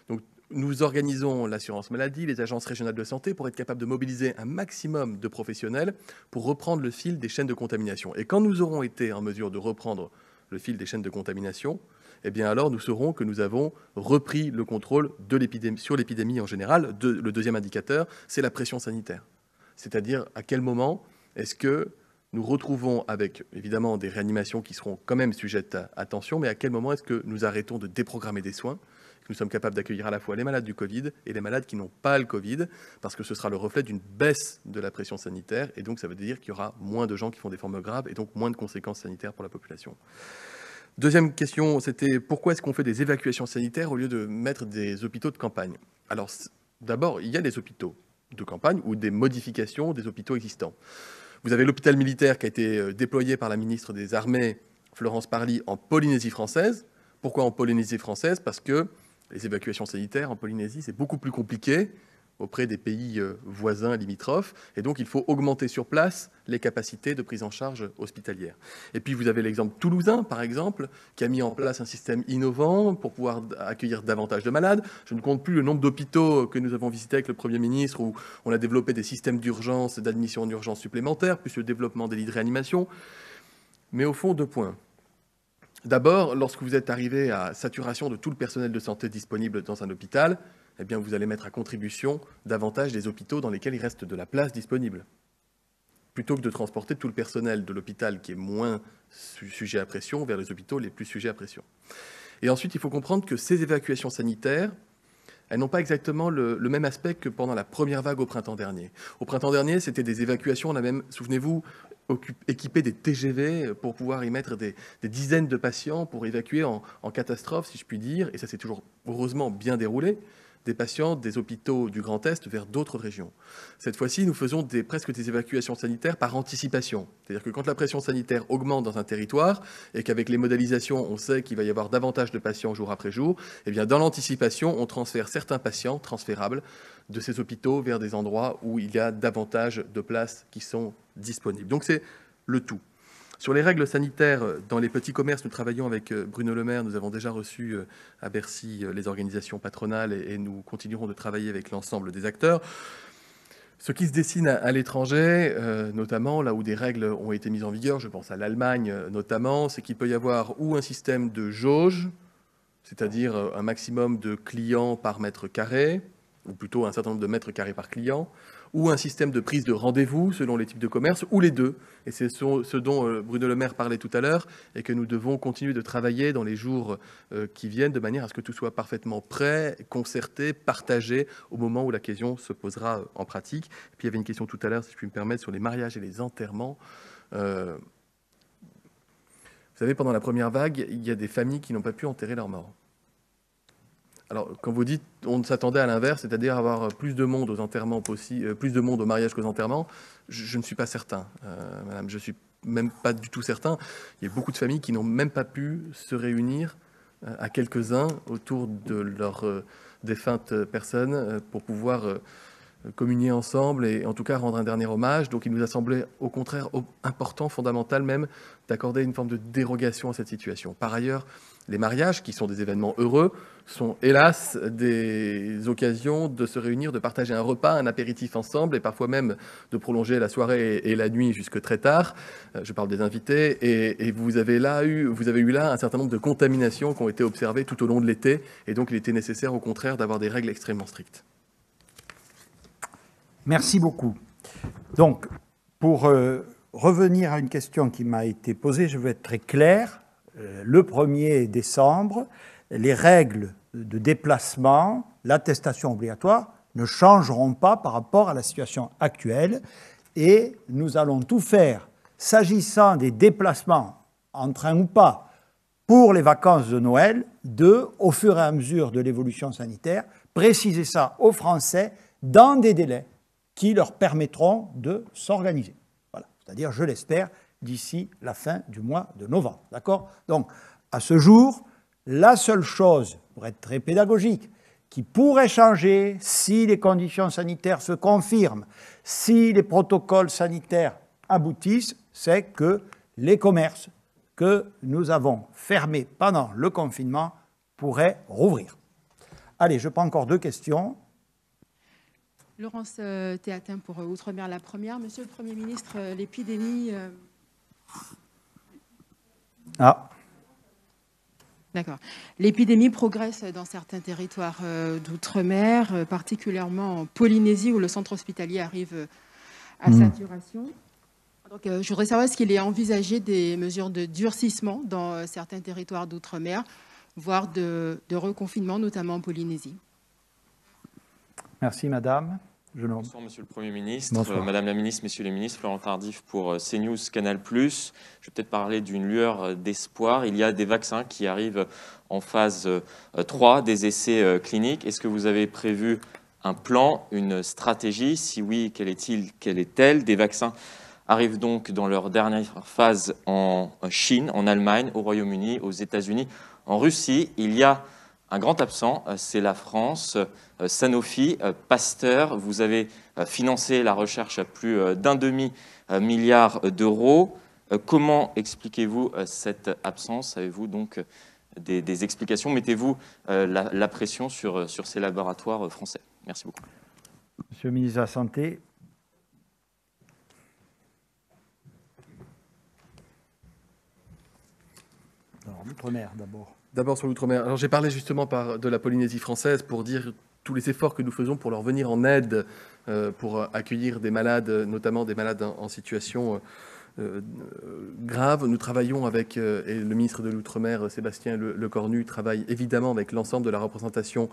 [SPEAKER 2] Donc, nous organisons l'assurance maladie, les agences régionales de santé pour être capables de mobiliser un maximum de professionnels pour reprendre le fil des chaînes de contamination. Et quand nous aurons été en mesure de reprendre le fil des chaînes de contamination, eh bien alors nous saurons que nous avons repris le contrôle de l'épidémie, sur l'épidémie en général. Le deuxième indicateur, c'est la pression sanitaire. C'est-à-dire à quel moment est-ce que nous retrouvons, avec évidemment des réanimations qui seront quand même sujettes à tension, mais à quel moment est-ce que nous arrêtons de déprogrammer des soins, que nous sommes capables d'accueillir à la fois les malades du Covid et les malades qui n'ont pas le Covid, parce que ce sera le reflet d'une baisse de la pression sanitaire, et donc ça veut dire qu'il y aura moins de gens qui font des formes graves, et donc moins de conséquences sanitaires pour la population. Deuxième question, c'était pourquoi est-ce qu'on fait des évacuations sanitaires au lieu de mettre des hôpitaux de campagne? Alors d'abord, il y a des hôpitaux de campagne ou des modifications des hôpitaux existants. Vous avez l'hôpital militaire qui a été déployé par la ministre des Armées, Florence Parly, en Polynésie française. Pourquoi en Polynésie française? Parce que les évacuations sanitaires en Polynésie, c'est beaucoup plus compliqué auprès des pays voisins limitrophes, et donc il faut augmenter sur place les capacités de prise en charge hospitalière. Et puis vous avez l'exemple toulousain, par exemple, qui a mis en place un système innovant pour pouvoir accueillir davantage de malades. Je ne compte plus le nombre d'hôpitaux que nous avons visités avec le Premier ministre, où on a développé des systèmes d'urgence, d'admission en urgence supplémentaires, plus le développement des lits de réanimation. Mais au fond, 2 points. D'abord, lorsque vous êtes arrivé à saturation de tout le personnel de santé disponible dans un hôpital, eh bien, vous allez mettre à contribution davantage des hôpitaux dans lesquels il reste de la place disponible. Plutôt que de transporter tout le personnel de l'hôpital qui est moins sujet à pression vers les hôpitaux les plus sujets à pression. Et ensuite, il faut comprendre que ces évacuations sanitaires, elles n'ont pas exactement le même aspect que pendant la première vague au printemps dernier. Au printemps dernier, c'était des évacuations, on a même, souvenez-vous, équipé des TGV pour pouvoir y mettre des dizaines de patients pour évacuer en catastrophe, si je puis dire, et ça s'est toujours heureusement bien déroulé, des patients des hôpitaux du Grand Est vers d'autres régions. Cette fois-ci, nous faisons presque des évacuations sanitaires par anticipation. C'est-à-dire que quand la pression sanitaire augmente dans un territoire et qu'avec les modélisations, on sait qu'il va y avoir davantage de patients jour après jour, eh bien, dans l'anticipation, on transfère certains patients transférables de ces hôpitaux vers des endroits où il y a davantage de places qui sont disponibles. Donc c'est le tout. Sur les règles sanitaires, dans les petits commerces, nous travaillons avec Bruno Le Maire. Nous avons déjà reçu à Bercy les organisations patronales et nous continuerons de travailler avec l'ensemble des acteurs. Ce qui se dessine à l'étranger, notamment là où des règles ont été mises en vigueur, je pense à l'Allemagne notamment, c'est qu'il peut y avoir ou un système de jauge, c'est-à-dire un maximum de clients par mètre carré, ou plutôt un certain nombre de mètres carrés par client, ou un système de prise de rendez-vous selon les types de commerce, ou les deux. Et c'est ce dont Bruno Le Maire parlait tout à l'heure, et que nous devons continuer de travailler dans les jours qui viennent, de manière à ce que tout soit parfaitement prêt, concerté, partagé, au moment où la question se posera en pratique. Et puis il y avait une question tout à l'heure, si je puis me permettre, sur les mariages et les enterrements. Vous savez, pendant la première vague, il y a des familles qui n'ont pas pu enterrer leurs morts. Alors, quand vous dites on s'attendait à l'inverse, c'est-à-dire avoir plus de monde aux enterrements plus de monde aux mariages qu'aux enterrements, je ne suis pas certain, madame. Je ne suis même pas du tout certain. Il y a beaucoup de familles qui n'ont même pas pu se réunir à quelques-uns autour de leurs défuntes personnes pour pouvoir communier ensemble et en tout cas rendre un dernier hommage. Donc il nous a semblé au contraire important, fondamental même, d'accorder une forme de dérogation à cette situation. Par ailleurs, les mariages, qui sont des événements heureux, sont hélas des occasions de se réunir, de partager un repas, un apéritif ensemble et parfois même de prolonger la soirée et la nuit jusque très tard. Je parle des invités. Et vous avez eu là un certain nombre de contaminations qui ont été observées tout au long de l'été. Et donc il était nécessaire au contraire d'avoir des règles extrêmement strictes.
[SPEAKER 1] Merci beaucoup. Donc, pour revenir à une question qui m'a été posée, je veux être très clair. Le 1er décembre, les règles de déplacement, l'attestation obligatoire ne changeront pas par rapport à la situation actuelle et nous allons tout faire, s'agissant des déplacements, en train ou pas, pour les vacances de Noël, au fur et à mesure de l'évolution sanitaire, préciser ça aux Français dans des délais qui leur permettront de s'organiser. Voilà, c'est-à-dire, je l'espère, d'ici la fin du mois de novembre. D'accord ? Donc, à ce jour, la seule chose, pour être très pédagogique, qui pourrait changer si les conditions sanitaires se confirment, si les protocoles sanitaires aboutissent, c'est que les commerces que nous avons fermés pendant le confinement pourraient rouvrir. Allez, je prends encore 2 questions.
[SPEAKER 13] Laurence Théatin pour Outre-mer, la première. Monsieur le Premier ministre, l'épidémie... D'accord. L'épidémie progresse dans certains territoires d'outre-mer, particulièrement en Polynésie où le centre hospitalier arrive à saturation. Donc, je voudrais savoir est-ce qu'il est envisagé des mesures de durcissement dans certains territoires d'outre-mer, voire de reconfinement, notamment en Polynésie.
[SPEAKER 1] Merci, madame.
[SPEAKER 14] Bonsoir, monsieur le Premier ministre.
[SPEAKER 1] Bonsoir.
[SPEAKER 14] Madame la ministre, messieurs les ministres, Florent Tardif pour CNews Canal+. Je vais peut-être parler d'une lueur d'espoir. Il y a des vaccins qui arrivent en phase 3 des essais cliniques. Est-ce que vous avez prévu un plan, une stratégie? Si oui, quelle est-elle? Des vaccins arrivent donc dans leur dernière phase en Chine, en Allemagne, au Royaume-Uni, aux États-Unis, en Russie. Il y a un grand absent, c'est la France. Sanofi, Pasteur, vous avez financé la recherche à plus d'1,5 milliard d'euros. Comment expliquez-vous cette absence? Avez-vous donc des explications? Mettez-vous la pression sur ces laboratoires français? Merci beaucoup.
[SPEAKER 1] Monsieur le ministre de la Santé. Alors, l'outre-mer d'abord.
[SPEAKER 2] D'abord sur l'outre-mer. Alors j'ai parlé justement de la Polynésie française pour dire tous les efforts que nous faisons pour leur venir en aide, pour accueillir des malades, notamment des malades en situation grave. Nous travaillons avec, et le ministre de l'Outre-mer, Sébastien Lecornu, travaille évidemment avec l'ensemble de la représentation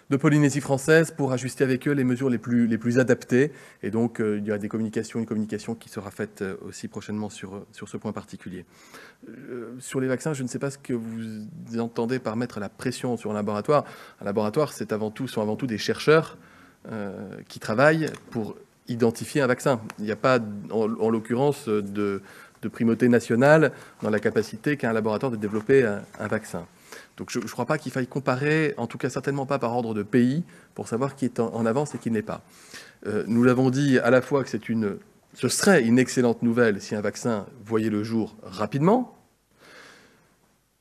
[SPEAKER 2] de Polynésie française pour ajuster avec eux les mesures les plus adaptées. Et donc, il y aura une communication qui sera faite aussi prochainement sur ce point particulier. Sur les vaccins, je ne sais pas ce que vous entendez par mettre la pression sur un laboratoire. Un laboratoire, sont avant tout des chercheurs qui travaillent pour identifier un vaccin. Il n'y a pas, en l'occurrence, de primauté nationale dans la capacité qu'a un laboratoire de développer un vaccin. Donc je ne crois pas qu'il faille comparer, en tout cas certainement pas par ordre de pays, pour savoir qui est en avance et qui n'est pas. Nous l'avons dit à la fois que ce serait une excellente nouvelle si un vaccin voyait le jour rapidement.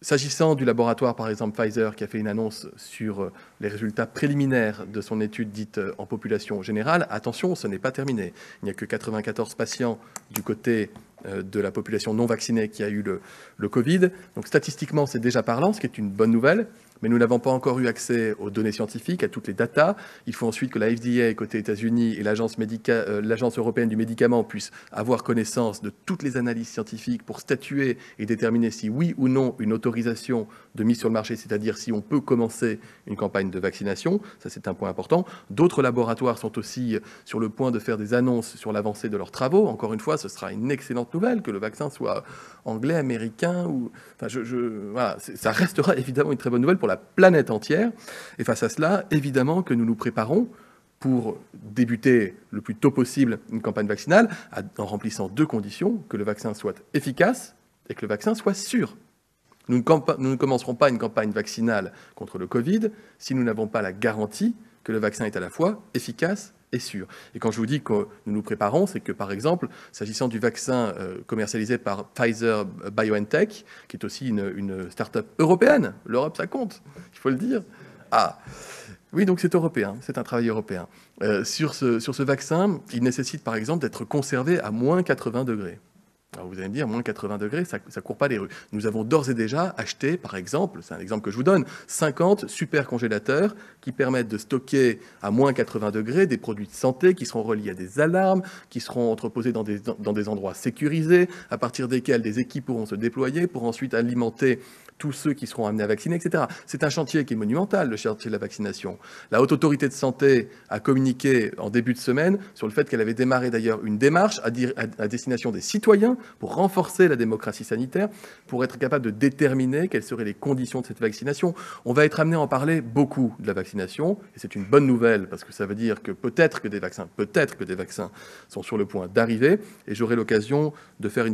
[SPEAKER 2] S'agissant du laboratoire, par exemple Pfizer, qui a fait une annonce sur les résultats préliminaires de son étude dite en population générale, attention, ce n'est pas terminé. Il n'y a que 94 patients du côté de la population non vaccinée qui a eu le Covid. Donc statistiquement, c'est déjà parlant, ce qui est une bonne nouvelle. Mais nous n'avons pas encore eu accès aux données scientifiques, à toutes les datas. Il faut ensuite que la FDA, côté États-Unis, et l'Agence européenne du médicament puissent avoir connaissance de toutes les analyses scientifiques pour statuer et déterminer si oui ou non une autorisation de mise sur le marché, c'est-à-dire si on peut commencer une campagne de vaccination. Ça, c'est un point important. D'autres laboratoires sont aussi sur le point de faire des annonces sur l'avancée de leurs travaux. Encore une fois, ce sera une excellente nouvelle que le vaccin soit anglais, américain. Enfin, voilà, ça restera évidemment une très bonne nouvelle pour la planète entière. Et face à cela, évidemment que nous nous préparons pour débuter le plus tôt possible une campagne vaccinale en remplissant 2 conditions, que le vaccin soit efficace et que le vaccin soit sûr. Nous ne commencerons pas une campagne vaccinale contre le Covid si nous n'avons pas la garantie que le vaccin est à la fois efficace et sûr. Et quand je vous dis que nous nous préparons, c'est que, par exemple, s'agissant du vaccin commercialisé par Pfizer-BioNTech, qui est aussi une start-up européenne, l'Europe, ça compte, il faut le dire. Ah, oui, donc c'est européen, c'est un travail européen. Sur ce vaccin, il nécessite, par exemple, d'être conservé à moins 80 degrés. Alors vous allez me dire, moins 80 degrés, ça ne court pas les rues. Nous avons d'ores et déjà acheté, par exemple, c'est un exemple que je vous donne, 50 super congélateurs qui permettent de stocker à moins 80 degrés des produits de santé qui seront reliés à des alarmes, qui seront entreposés dans des endroits sécurisés, à partir desquels des équipes pourront se déployer pour ensuite alimenter tous ceux qui seront amenés à vacciner, etc. C'est un chantier qui est monumental, le chantier de la vaccination. La Haute Autorité de Santé a communiqué en début de semaine sur le fait qu'elle avait démarré d'ailleurs une démarche à destination des citoyens vaccination, pour renforcer la démocratie sanitaire, pour être capable de déterminer quelles seraient les conditions de cette vaccination. On va être amené à en parler beaucoup de la vaccination, et c'est une bonne nouvelle, parce que ça veut dire que peut-être que des vaccins sont sur le point d'arriver, et j'aurai l'occasion de faire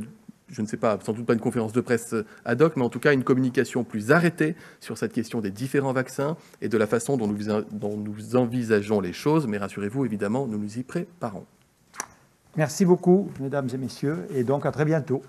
[SPEAKER 2] je ne sais pas, sans doute pas une conférence de presse ad hoc, mais en tout cas une communication plus arrêtée sur cette question des différents vaccins et de la façon dont nous envisageons les choses. Mais rassurez-vous, évidemment, nous nous y préparons.
[SPEAKER 1] Merci beaucoup, mesdames et messieurs, et donc à très bientôt.